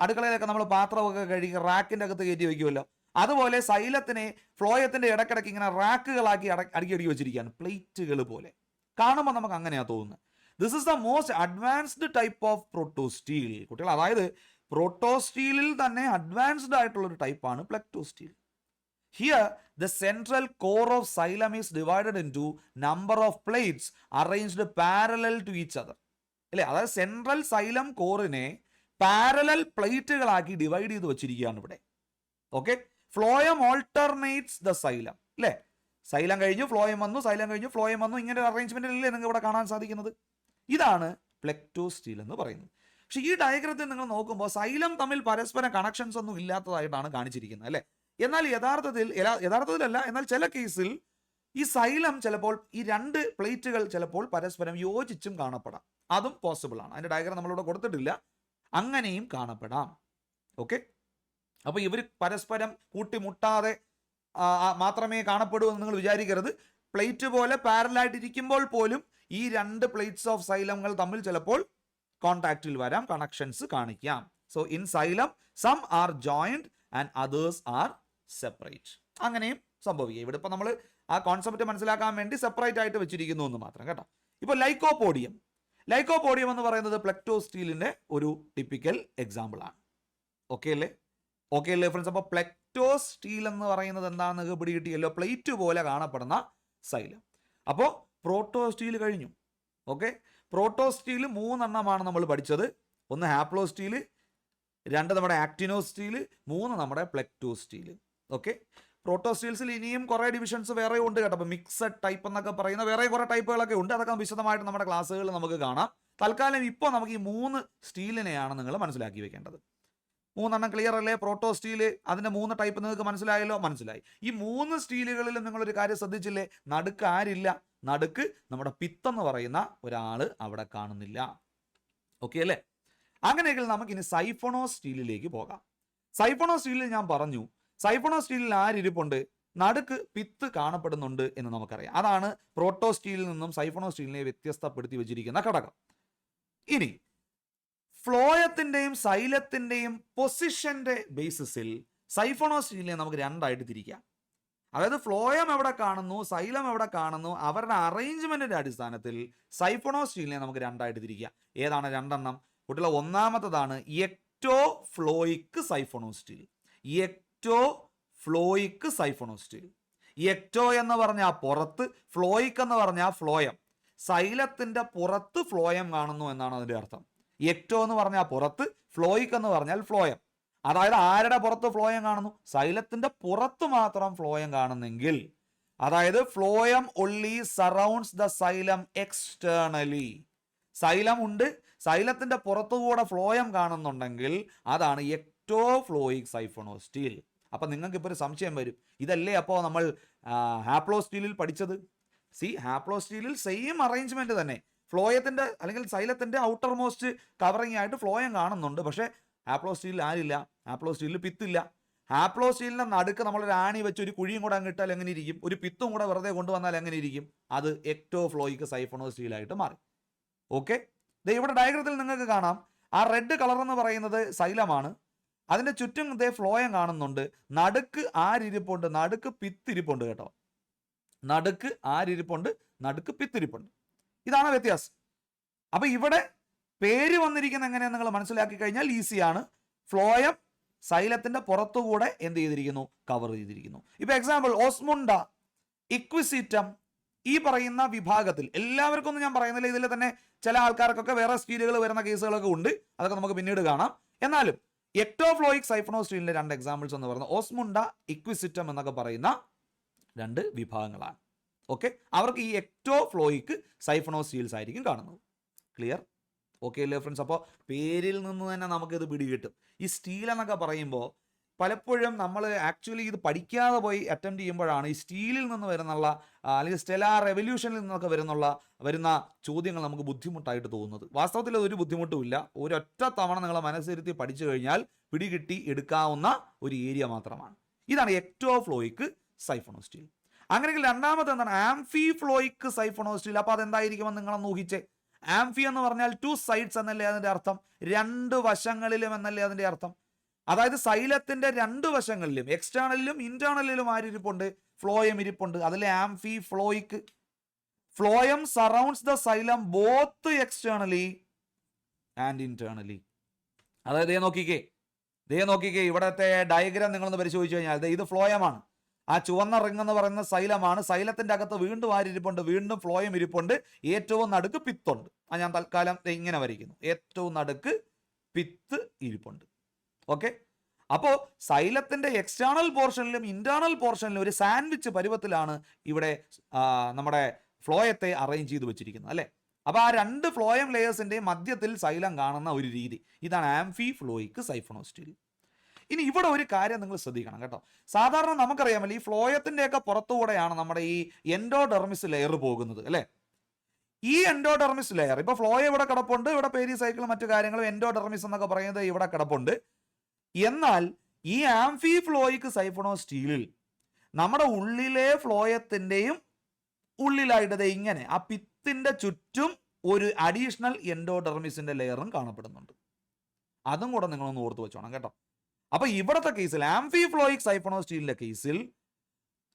അടുക്കളയിലൊക്കെ നമ്മൾ പാത്രമൊക്കെ കഴുകി റാക്കിന്റെ അകത്ത് കയറ്റി വയ്ക്കുമല്ലോ, അതുപോലെ സൈലത്തിനെ ഫ്ലോയത്തിന്റെ ഇടക്കിടക്ക് ഇങ്ങനെ റാക്കുകളാക്കി അടുക്കി വെച്ചിരിക്കുകയാണ്, പ്ലേറ്റുകൾ പോലെ. കാണുമ്പോൾ നമുക്ക് അങ്ങനെയാ തോന്നുന്നത്. This is the most advanced type of protostele കുട്ടികൾ. അതായത് പ്രോട്ടോ സ്റ്റീലിൽ തന്നെ അഡ്വാൻസ്ഡ് ആയിട്ടുള്ള ഒരു ടൈപ്പാണ് plectostele. Here the central core of xylem is divided into number of plates arranged parallel to each other അല്ലേ. അതായത് സെൻട്രൽ സൈലം കോറിനെ പാരലൽ പ്ലേറ്റുകളാക്കി ഡിവൈഡ് ചെയ്ത് വെച്ചിരിക്കുകയാണ് ഇവിടെ. Okay, phloem alternates the xylem അല്ലേ. സൈലം കഴിഞ്ഞു ഫ്ലോയം വന്നു, സൈലം കഴിഞ്ഞു ഫ്ലോയം വന്നു, ഇങ്ങനെ ഒരു അറേഞ്ച്മെന്റിലല്ലേ നിങ്ങൾക്ക് ഇവിടെ കാണാൻ സാധിക്കുന്നത്. ഇതാണ് പ്ലെക്ടോ സ്റ്റീൽ എന്ന് പറയുന്നത്. പക്ഷെ ഈ ഡയഗ്രത്തിൽ നിങ്ങൾ നോക്കുമ്പോൾ സൈലം തമ്മിൽ പരസ്പരം കണക്ഷൻസ് ഒന്നും ഇല്ലാത്തതായിട്ടാണ് കാണിച്ചിരിക്കുന്നത് അല്ലേ. എന്നാൽ യഥാർത്ഥത്തിലല്ല, എന്നാൽ ചില കേസിൽ ഈ സൈലം ചിലപ്പോൾ ഈ രണ്ട് പ്ലേറ്റുകൾ ചിലപ്പോൾ പരസ്പരം യോജിച്ചും കാണപ്പെടാം. അതും പോസിബിൾ ആണ്. അതിന്റെ ഡയഗ്രം നമ്മളിവിടെ കൊടുത്തിട്ടില്ല, അങ്ങനെയും കാണപ്പെടാം. ഓക്കെ, അപ്പൊ ഇവർ പരസ്പരം കൂട്ടിമുട്ടാതെ മാത്രമേ കാണപ്പെടൂ എന്ന് നിങ്ങൾ വിചാരിക്കരുത്. പ്ലേറ്റ് പോലെ പാരലായിട്ടിരിക്കുമ്പോൾ പോലും ഈ രണ്ട് പ്ലേറ്റ്സ് ഓഫ് സൈലങ്ങൾ തമ്മിൽ ചിലപ്പോൾ കോണ്ടാക്റ്റിൽ വരാം, കണക്ഷൻസ് കാണിക്കാം. So in xylem some are joined and others are separate. അങ്ങനെയും സംഭവിക്കുക. ഇവിടെ ഇപ്പൊ നമ്മൾ ആ കോൺസെപ്റ്റ് മനസ്സിലാക്കാൻ വേണ്ടി സെപ്പറേറ്റ് ആയിട്ട് വെച്ചിരിക്കുന്നു എന്ന് മാത്രം കേട്ടോ. ഇപ്പോൾ ലൈക്കോപോഡിയം എന്ന് പറയുന്നത് പ്ലെക്ടോ സ്റ്റീലിന്റെ ഒരു ടിപ്പിക്കൽ എക്സാമ്പിൾ ആണ്. ഓക്കെ അല്ലേ ഫ്രണ്ട്സ്. അപ്പോൾ പ്ലെക്ടോ സ്റ്റീൽ എന്ന് പറയുന്നത് എന്താണെന്ന് പിടികിട്ടിയല്ലോ, പ്ലേറ്റ് പോലെ കാണപ്പെടുന്ന സൈലം. അപ്പോൾ പ്രോട്ടോ സ്റ്റീൽ കഴിഞ്ഞു. ഓക്കെ, പ്രോട്ടോ സ്റ്റീൽ 3 എണ്ണമാണ് നമ്മൾ പഠിച്ചത്. 1 ഹാപ്ലോ സ്റ്റീൽ, 2 നമ്മുടെ ആക്ടിനോ സ്റ്റീൽ, 3 നമ്മുടെ പ്ലെക്ടോ സ്റ്റീൽ. ഓക്കെ, പ്രോട്ടോ സ്റ്റീൽസിൽ ഇനിയും കുറേ ഡിവിഷൻസ് വേറെ ഉണ്ട് കേട്ടോ. അപ്പോൾ മിക്സഡ് ടൈപ്പ് എന്നൊക്കെ പറയുന്ന വേറെ കുറേ ടൈപ്പുകളൊക്കെ ഉണ്ട്. അതൊക്കെ വിശദമായിട്ട് നമ്മുടെ ക്ലാസ്സുകളിൽ നമുക്ക് കാണാം. തൽക്കാലം ഇപ്പോൾ നമുക്ക് ഈ 3 സ്റ്റീലിനെയാണ് നിങ്ങൾ മനസ്സിലാക്കി വെക്കേണ്ടത്. 3 എണ്ണം ക്ലിയർ അല്ലേ. പ്രോട്ടോ സ്റ്റീല്, അതിന്റെ 3 ടൈപ്പ് നിങ്ങൾക്ക് മനസ്സിലായല്ലോ. മനസ്സിലായി. ഈ 3 സ്റ്റീലുകളിൽ നിങ്ങളൊരു കാര്യം ശ്രദ്ധിച്ചില്ലേ, നടുക്ക് ആരില്ല. നടുക്ക് നമ്മുടെ പിത്തെന്ന് പറയുന്ന ഒരാള് അവിടെ കാണുന്നില്ല. ഓക്കെ അല്ലേ. അങ്ങനെയെങ്കിൽ നമുക്ക് ഇനി സൈഫോണോ സ്റ്റീലിലേക്ക് പോകാം. സൈഫോണോ സ്റ്റീലിൽ ഞാൻ പറഞ്ഞു, സൈഫോണോ സ്റ്റീലിൽ ആരിരിപ്പുണ്ട്, നടുക്ക് പിത്ത് കാണപ്പെടുന്നുണ്ട് എന്ന് നമുക്കറിയാം. അതാണ് പ്രോട്ടോ സ്റ്റീലിൽ നിന്നും സൈഫോണോ സ്റ്റീലിനെ വ്യത്യസ്തപ്പെടുത്തി വെച്ചിരിക്കുന്ന ഘടകം. ഇനി ഫ്ലോയത്തിന്റെയും സൈലത്തിന്റെയും പൊസിഷന്റെ ബേസിസിൽ സൈഫോണോ സ്റ്റീലിനെ നമുക്ക് 2 ആയിട്ട് തിരിക്കാം. അതായത് ഫ്ലോയം എവിടെ കാണുന്നു, സൈലം എവിടെ കാണുന്നു, അവരുടെ അറേഞ്ച്മെന്റിന്റെ അടിസ്ഥാനത്തിൽ സൈഫോണോ സ്റ്റീലിനെ നമുക്ക് 2 ആയിട്ട് തിരിക്കാം. ഏതാണ് 2 എണ്ണം കുട്ടികളെ? ഒന്നാമത്തതാണ് ectophloic siphonostele. Ectophloic siphonostele. Ecto എന്ന് പറഞ്ഞാൽ പുറത്ത്, ഫ്ലോയിക് എന്ന് പറഞ്ഞാൽ ഫ്ലോയം. സൈലത്തിന്റെ പുറത്ത് ഫ്ലോയം കാണുന്നു എന്നാണ് അതിന്റെ അർത്ഥം. എക്ടോ എന്ന് പറഞ്ഞാൽ പുറത്ത്, ഫ്ലോയിക് എന്ന് പറഞ്ഞാൽ ഫ്ലോയം. അതായത് ആരുടെ പുറത്ത് ഫ്ലോയം കാണുന്നു? സൈലത്തിന്റെ പുറത്ത് മാത്രം ഫ്ലോയം കാണുന്നെങ്കിൽ, അതായത് phloem only surrounds the xylem externally. Xylem ഉണ്ട്, സൈലത്തിന്റെ പുറത്തുകൂടെ ഫ്ലോയം കാണുന്നുണ്ടെങ്കിൽ അതാണ് എക്ടോ ഫ്ലോയിക് സൈഫോണോ സ്റ്റീൽ. അപ്പൊ നിങ്ങൾക്ക് ഇപ്പോൾ ഒരു സംശയം വരും, ഇതല്ലേ അപ്പോൾ നമ്മൾ ഹാപ്ലോ സ്റ്റീലിൽ പഠിച്ചത്? ഹാപ്ലോ സ്റ്റീലിൽ സെയിം അറേഞ്ച്മെന്റ് തന്നെ, ഫ്ലോയത്തിന്റെ അല്ലെങ്കിൽ സൈലത്തിന്റെ ഔട്ടർ മോസ്റ്റ് കവറിംഗ് ആയിട്ട് ഫ്ലോയം കാണുന്നുണ്ട്. പക്ഷേ ഹാപ്ലോ സ്റ്റീലിൽ ആരില്ല, ഹാപ്ലോ സ്റ്റീലിൽ പിത്തില്ല. ഹാപ്ലോ സ്റ്റീലിന്റെ നടുക്ക് നമ്മൾ ഒരു ആണി വെച്ച് ഒരു കുഴിയും കൂടെ അങ്ങിട്ടാൽ എങ്ങനെ ഇരിക്കും? ഒരു പിത്തും കൂടെ വെറുതെ കൊണ്ടുവന്നാൽ എങ്ങനെ ഇരിക്കും? അത് എക്ടോ ഫ്ലോയിക് സൈഫോണോ സ്റ്റീലായിട്ട് മാറി. ഓക്കെ, ഇവിടെ ഡയഗ്രത്തിൽ നിങ്ങൾക്ക് കാണാം, ആ റെഡ് കളർ എന്ന് പറയുന്നത് സൈലമാണ്. അതിന്റെ ചുറ്റും ഫ്ലോയം കാണുന്നുണ്ട്. നടുക്ക് ആരിരിപ്പുണ്ട്? നടുക്ക് പിത്തിരിപ്പുണ്ട് കേട്ടോ. നടുക്ക് ആരിരിപ്പുണ്ട്? നടുക്ക് പിത്തിരിപ്പുണ്ട്. ഇതാണ് വ്യത്യാസം. അപ്പൊ ഇവിടെ പേര് വന്നിരിക്കുന്ന എങ്ങനെയാന്ന് നിങ്ങൾ മനസ്സിലാക്കി കഴിഞ്ഞാൽ ഈസിയാണ്. ഫ്ലോയം സൈലത്തിന്റെ പുറത്തുകൂടെ എന്ത് ചെയ്തിരിക്കുന്നു? കവർ ചെയ്തിരിക്കുന്നു. ഇപ്പൊ എക്സാമ്പിൾ ഓസ്മുണ്ട, ഇക്വിസിറ്റം, ഈ പറയുന്ന വിഭാഗത്തിൽ എല്ലാവർക്കും ഒന്നും ഞാൻ പറയുന്നില്ല. ഇതിൽ തന്നെ ചില ആൾക്കാർക്കൊക്കെ വേറെ സ്റ്റീലുകൾ വരുന്ന കേസുകളൊക്കെ ഉണ്ട്, അതൊക്കെ നമുക്ക് പിന്നീട് കാണാം. എന്നാലും എക്ടോഫ്ലോയിക് സൈഫോണോ സ്റ്റീലിന്റെ 2 എക്സാമ്പിൾസ് എന്ന് പറയുന്നത് ഓസ്മുണ്ട, ഇക്വിസിറ്റം എന്നൊക്കെ പറയുന്ന 2 വിഭാഗങ്ങളാണ്. ഓക്കെ, അവർക്ക് ഈ എക്ടോഫ്ലോയിക് സൈഫോണോ സ്റ്റീൽസ് ആയിരിക്കും കാണുന്നത്. ക്ലിയർ? ഓക്കെ അല്ലേ ഫ്രണ്ട്സ്? അപ്പോൾ പേരിൽ നിന്ന് തന്നെ നമുക്കിത് പിടികിട്ടും. ഈ സ്റ്റീൽ എന്നൊക്കെ പറയുമ്പോൾ പലപ്പോഴും നമ്മൾ ആക്ച്വലി ഇത് പഠിക്കാതെ പോയി അറ്റംപ്റ്റ് ചെയ്യുമ്പോഴാണ് ഈ സ്റ്റീലിൽ നിന്ന് വരുന്നുള്ള അല്ലെങ്കിൽ സ്റ്റെലാർ റെവല്യൂഷനിൽ നിന്നൊക്കെ വരുന്ന ചോദ്യങ്ങൾ നമുക്ക് ബുദ്ധിമുട്ടായിട്ട് തോന്നുന്നത്. വാസ്തവത്തിൽ ഒരു ബുദ്ധിമുട്ടുമില്ല. ഒരൊറ്റ തവണ നിങ്ങൾ മനസ്സിരുത്തി പഠിച്ചു കഴിഞ്ഞാൽ പിടികിട്ടി എടുക്കാവുന്ന ഒരു ഏരിയ മാത്രമാണ്. ഇതാണ് എക്ടോഫ്ലോയിക് സൈഫോണോ സ്റ്റീൽ. അങ്ങനെയെങ്കിൽ രണ്ടാമത് എന്താണ്? Amphiphloic siphonostele. അപ്പോൾ അതെന്തായിരിക്കുമെന്ന് നിങ്ങളൊന്ന് ഊഹിച്ചേ. ആംഫി എന്ന് പറഞ്ഞാൽ 2 സൈഡ്സ് എന്നല്ലേ അതിന്റെ അർത്ഥം? 2 വശങ്ങളിലും എന്നല്ലേ അതിന്റെ അർത്ഥം? അതായത് സൈലത്തിന്റെ 2 വശങ്ങളിലും, എക്സ്റ്റേണലിലും ഇന്റേണലിലും ആരിരിപ്പുണ്ട്? ഫ്ലോയം ഇരിപ്പുണ്ട്. അതിലെ amphiphloic. Phloem surrounds the xylem both externally and internally. അതായത് ദേ നോക്കിക്കേ ഇവിടത്തെ ഡയഗ്രാം നിങ്ങളൊന്ന് പരിശോധിച്ചു കഴിഞ്ഞാൽ ഇത് ഫ്ലോയമാണ്. ആ ചുവന്ന റിംഗ് എന്ന് പറയുന്ന സൈലമാണ്. സൈലത്തിന്റെ അകത്ത് വീണ്ടും ആരിരിപ്പുണ്ട്? വീണ്ടും ഫ്ലോയം ഇരിപ്പുണ്ട്. ഏറ്റവും നടുക്ക് പിത്തുണ്ട്. ഞാൻ തൽക്കാലം ഇങ്ങനെ വരയ്ക്കുന്നു. ഏറ്റവും നടുക്ക് പിത്ത് ഇരിപ്പുണ്ട്. ഓക്കെ, അപ്പോ സൈലത്തിന്റെ എക്സ്റ്റേണൽ പോർഷനിലും ഇന്റേണൽ പോർഷനിലും ഒരു സാൻഡ്വിച്ച് പരുവത്തിലാണ് ഇവിടെ നമ്മുടെ ഫ്ലോയത്തെ അറേഞ്ച് ചെയ്ത് വെച്ചിരിക്കുന്നത് അല്ലെ. അപ്പൊ ആ 2 ഫ്ലോയം ലെയേഴ്സിന്റെയും മധ്യത്തിൽ സൈലം കാണുന്ന ഒരു രീതി, ഇതാണ് ആംഫി ഫ്ലോയിക് സൈഫോണോ സ്റ്റീൽ. ഇനി ഇവിടെ ഒരു കാര്യം നിങ്ങൾ ശ്രദ്ധിക്കണം കേട്ടോ. സാധാരണ നമുക്കറിയാമല്ലോ ഈ ഫ്ലോയത്തിന്റെ ഒക്കെ പുറത്തുകൂടെയാണ് നമ്മുടെ ഈ എൻഡോഡെർമിസ് ലെയർ പോകുന്നത് അല്ലെ. ഈ എൻഡോഡെർമിസ് ലെയർ, ഇപ്പൊ ഫ്ലോയ ഇവിടെ കിടപ്പുണ്ട്, ഇവിടെ പെരിസൈക്കിൾ മറ്റു കാര്യങ്ങളും എൻഡോഡെർമിസ് എന്നൊക്കെ പറയുന്നത് ഇവിടെ കിടപ്പുണ്ട്. എന്നാൽ ഈ ആംഫി ഫ്ലോയിക് സൈഫോണോ സ്റ്റീലിൽ നമ്മുടെ ഉള്ളിലെ ഫ്ലോയത്തിന്റെയും ഉള്ളിലായിട്ട് ഇങ്ങനെ ആ പിത്തിന്റെ ചുറ്റും ഒരു അഡീഷണൽ എൻഡോഡെർമിസിന്റെ ലെയറും കാണപ്പെടുന്നുണ്ട്. അതും കൂടെ നിങ്ങളൊന്ന് ഓർത്ത് വെച്ചോണം കേട്ടോ. അപ്പൊ ഇവിടത്തെ കേസിൽ ആംഫി ഫ്ലോയിക് സൈഫോണോ സ്റ്റീലിന്റെ കേസിൽ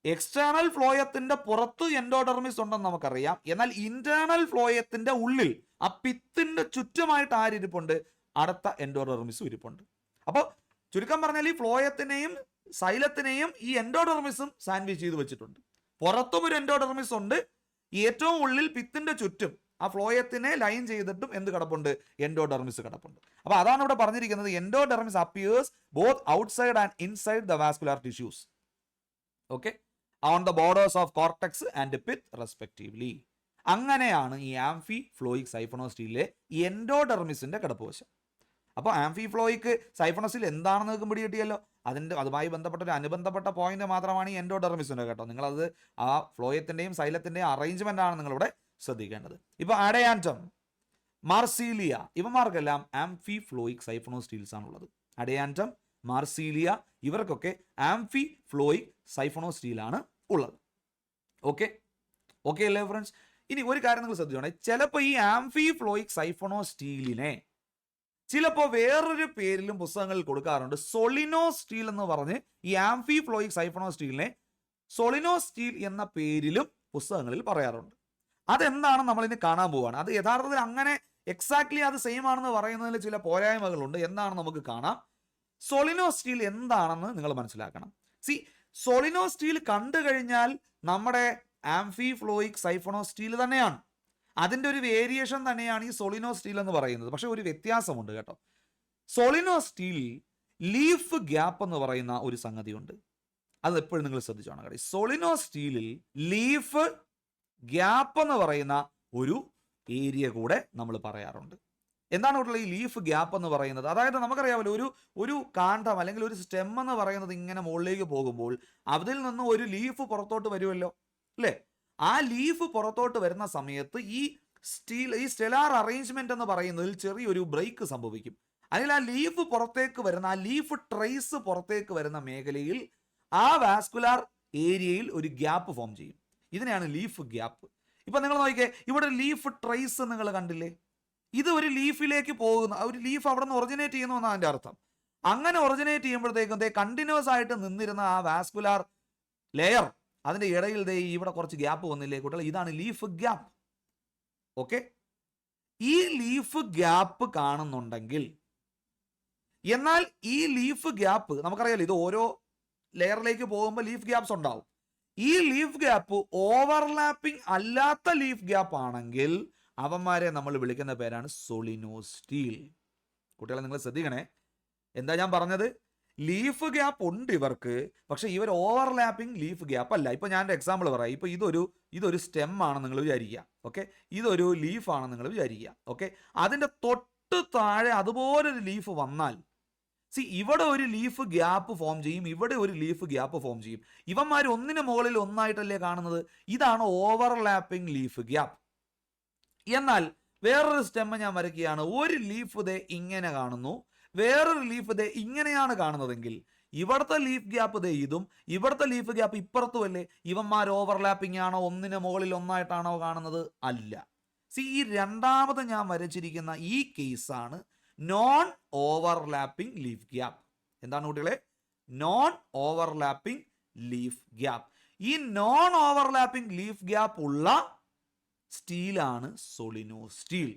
എക്സ്റ്റേണൽ ഫ്ലോയത്തിന്റെ പുറത്ത് എൻഡോഡെർമിസ് ഉണ്ടെന്ന് നമുക്കറിയാം. എന്നാൽ ഇന്റേണൽ ഫ്ലോയത്തിന്റെ ഉള്ളിൽ ആ പിത്തിന്റെ ചുറ്റുമായിട്ട് ആരിരിപ്പുണ്ട്? അടുത്ത എൻഡോഡെർമിസും ഇരിപ്പുണ്ട്. അപ്പോൾ ചുരുക്കം പറഞ്ഞാൽ ഈ ഫ്ലോയത്തിനെയും സൈലത്തിനെയും ഈ എൻഡോഡെർമിസും സാൻഡ്വിച്ച് ചെയ്ത് വെച്ചിട്ടുണ്ട്. പുറത്തും ഒരു എൻഡോഡെർമിസ് ഉണ്ട്, ഏറ്റവും ഉള്ളിൽ പിത്തിന്റെ ചുറ്റും ആ ഫ്ലോയത്തിനെ ലൈൻ ചെയ്തിട്ടും എന്ത് കിടപ്പുണ്ട്? എൻഡോഡെർമിസ് കിടപ്പുണ്ട്. അപ്പൊ അതാണ് ഇവിടെ പറഞ്ഞിരിക്കുന്നത്. Endodermis appears both outside and inside the vascular tissues. Okay, on the borders of cortex and pith respectively. അങ്ങനെയാണ് ഈ ആംഫി ഫ്ലോയിക് സൈഫോണോ സ്റ്റീലിലെ എൻഡോഡെർമിസിന്റെ കിടപ്പുവശം. അപ്പോൾ ആംഫി ഫ്ലോയിക് സൈഫോണോ സ്റ്റീൽ എന്താണെന്ന് നിങ്ങൾക്ക് പിടി കിട്ടിയല്ലോ. അതുമായി ബന്ധപ്പെട്ട ഒരു അനുബന്ധപ്പെട്ട പോയിന്റ് മാത്രമാണ് ഈ എൻഡോഡെർമിസിന്റെ കേട്ടോ. നിങ്ങളത് ആ ഫ്ലോയത്തിന്റെയും സൈലത്തിന്റെയും അറേഞ്ച്മെന്റ് ആണ് നിങ്ങളിവിടെ ശ്രദ്ധിക്കേണ്ടത്. ഇപ്പൊ അഡയാൻറ്റം, മാർസീലിയ, ഇവന്മാർക്കെല്ലാം ആംഫി ഫ്ലോയിക് സൈഫോണോ സ്റ്റീൽസ് ആണുള്ളത്. അഡയാൻറ്റം, മാർസീലിയ, ഇവർക്കൊക്കെ ആംഫി ഫ്ലോയിക് സൈഫോണോ സ്റ്റീലാണ് ഉള്ളത്. ഓക്കെ അല്ലേ ഫ്രണ്ട്സ്? ഇനി ഒരു കാര്യം നിങ്ങൾ ശ്രദ്ധിച്ചോണേ, ചിലപ്പോൾ ഈ ആംഫി ഫ്ലോയിക് സൈഫോണോ സ്റ്റീലിനെ ചിലപ്പോൾ വേറൊരു പേരിലും പുസ്തകങ്ങളിൽ കൊടുക്കാറുണ്ട്. സൊളിനോ സ്റ്റീൽ എന്ന് പറഞ്ഞ് ഈ ആംഫി ഫ്ലോയിക് സൈഫോണോ സ്റ്റീലിനെ സൊളിനോ സ്റ്റീൽ എന്ന പേരിലും പുസ്തകങ്ങളിൽ പറയാറുണ്ട്. അതെന്താണ് നമ്മളിനി കാണാൻ പോവുകയാണ്. അത് യഥാർത്ഥത്തിൽ അങ്ങനെ എക്സാക്ട്ലി അത് സെയിം ആണെന്ന് പറയുന്നതിൽ ചില പോരായ്മകളുണ്ട്. എന്താണെന്ന് നമുക്ക് കാണാം. സൊളിനോ സ്റ്റീൽ എന്താണെന്ന് നിങ്ങൾ മനസ്സിലാക്കണം. സോളിനോസ്റ്റീൽ കണ്ടു കഴിഞ്ഞാൽ നമ്മുടെ ആംഫിഫ്ലോയിക് സൈഫോണോസ്റ്റീൽ തന്നെയാണ്. അതിൻ്റെ ഒരു വേരിയേഷൻ തന്നെയാണ് ഈ സോളിനോസ്റ്റീൽ എന്ന് പറയുന്നത്. പക്ഷെ ഒരു വ്യത്യാസമുണ്ട് കേട്ടോ. സോളിനോസ്റ്റീൽ ലീഫ് ഗ്യാപ്പ് എന്ന് പറയുന്ന ഒരു സംഗതിയുണ്ട്. അത് എപ്പോഴും നിങ്ങൾ ശ്രദ്ധിച്ചോണം കേട്ടോ. സോളിനോസ്റ്റീലിൽ ലീഫ് ഗ്യാപ്പ് എന്ന് പറയുന്ന ഒരു ഏരിയ കൂടെ നമ്മൾ പറയാറുണ്ട്. എന്താണ് ഇവിടെ ഈ ലീഫ് ഗ്യാപ്പ് എന്ന് പറയുന്നത്? അതായത് നമുക്കറിയാമല്ലോ, ഒരു കാണ്ഡം അല്ലെങ്കിൽ ഒരു സ്റ്റെം എന്ന് പറയുന്നത് ഇങ്ങനെ മുകളിലേക്ക് പോകുമ്പോൾ അതിൽ നിന്ന് ഒരു ലീഫ് പുറത്തോട്ട് വരുമല്ലോ, അല്ലേ? ആ ലീഫ് പുറത്തോട്ട് വരുന്ന സമയത്ത് ഈ സ്റ്റെലാർ അറേഞ്ച്മെന്റ് എന്ന് പറയുന്നതിൽ ചെറിയൊരു ബ്രേക്ക് സംഭവിക്കും. അല്ലെങ്കിൽ ആ ലീഫ് പുറത്തേക്ക് വരുന്ന, ആ ലീഫ് ട്രേസ് പുറത്തേക്ക് വരുന്ന മേഖലയിൽ ആ വാസ്കുലാർ ഏരിയയിൽ ഒരു ഗ്യാപ്പ് ഫോം ചെയ്യും. ഇതിനെയാണ് ലീഫ് ഗ്യാപ്പ്. ഇപ്പൊ നിങ്ങൾ നോക്കിക്കേ, ഇവിടെ ലീഫ് ട്രേസ് നിങ്ങൾ കണ്ടില്ലേ? ഇത് ഒരു ലീഫിലേക്ക് പോകുന്ന, ഒരു ലീഫ് അവിടെ നിന്ന് ഒറിജിനേറ്റ് ചെയ്യുന്നു എന്നാണ് അതിന്റെ അർത്ഥം. അങ്ങനെ ഒറിജിനേറ്റ് ചെയ്യുമ്പോഴത്തേക്കും കണ്ടിന്യൂസ് ആയിട്ട് നിന്നിരുന്ന ആ വാസ്കുലാർ ലെയർ, അതിന്റെ ഇടയിൽ ഇവിടെ കുറച്ച് ഗ്യാപ്പ് വന്നില്ലേ കുട്ടികൾ? ഇതാണ് ലീഫ് ഗ്യാപ്പ്. ഓക്കെ, ഈ ലീഫ് ഗ്യാപ്പ് കാണുന്നുണ്ടെങ്കിൽ, എന്നാൽ ഈ ലീഫ് ഗ്യാപ്പ് നമുക്കറിയാലോ, ഇത് ഓരോ ലെയറിലേക്ക് പോകുമ്പോൾ ലീഫ് ഗ്യാപ്സ് ഉണ്ടാവും. ഈ ലീഫ് ഗ്യാപ്പ് ഓവർലാപ്പിംഗ് അല്ലാത്ത ലീഫ് ഗ്യാപ്പ് ആണെങ്കിൽ അവന്മാരെ നമ്മൾ വിളിക്കുന്ന പേരാണ് സോളിനോസ്റ്റീൽ. കുട്ടികളെ നിങ്ങൾ ശ്രദ്ധിക്കണേ, എന്താ ഞാൻ പറഞ്ഞത്? ലീഫ് ഗ്യാപ്പ് ഉണ്ട് ഇവർക്ക്, പക്ഷെ ഇവർ ഓവർലാപ്പിംഗ് ലീഫ് ഗ്യാപ്പ് അല്ല. ഇപ്പൊ ഞാൻ എക്സാമ്പിൾ പറയാം. ഇപ്പൊ ഇതൊരു സ്റ്റെം ആണ് നിങ്ങൾ വിചാരിക്കുക. ഓക്കെ, ഇതൊരു ലീഫ് ആണ് നിങ്ങൾ വിചാരിക്കുക. ഓക്കെ, അതിന്റെ തൊട്ട് താഴെ അതുപോലൊരു ലീഫ് വന്നാൽ, ഇവിടെ ഒരു ലീഫ് ഗ്യാപ്പ് ഫോം ചെയ്യും, ഇവിടെ ഒരു ലീഫ് ഗ്യാപ്പ് ഫോം ചെയ്യും. ഇവന്മാർ ഒന്നിന് മുകളിൽ ഒന്നായിട്ടല്ലേ കാണുന്നത്? ഇതാണ് ഓവർലാപ്പിംഗ് ലീഫ് ഗ്യാപ്പ്. എന്നാൽ വേറൊരു സ്റ്റെം ഞാൻ വരയ്ക്കുകയാണ്. ഒരു ലീഫ് ഇങ്ങനെ കാണുന്നു, വേറൊരു ലീഫ് ഇങ്ങനെയാണ് കാണുന്നതെങ്കിൽ ഇവിടുത്തെ ലീഫ് ഗ്യാപ്പ് ഇതും, ഇവിടുത്തെ ലീഫ് ഗ്യാപ്പ് ഇപ്പുറത്തും അല്ലേ? ഇവന്മാർ ഓവർലാപ്പിംഗ് ആണോ, ഒന്നിന് മുകളിൽ ഒന്നായിട്ടാണോ കാണുന്നത്? അല്ല. ഈ രണ്ടാമത് ഞാൻ വരച്ചിരിക്കുന്ന ഈ കേസാണ് നോൺ ഓവർലാപ്പിംഗ് ലീഫ് ഗ്യാപ്പ്. എന്താണ് കുട്ടികളെ? Non overlapping leaf gap. ഈ നോൺ ഓവർലാപ്പിംഗ് ലീഫ് ഗ്യാപ്പ് ഉള്ള സ്റ്റീലാണ് സോളിനോസ്റ്റീൽ.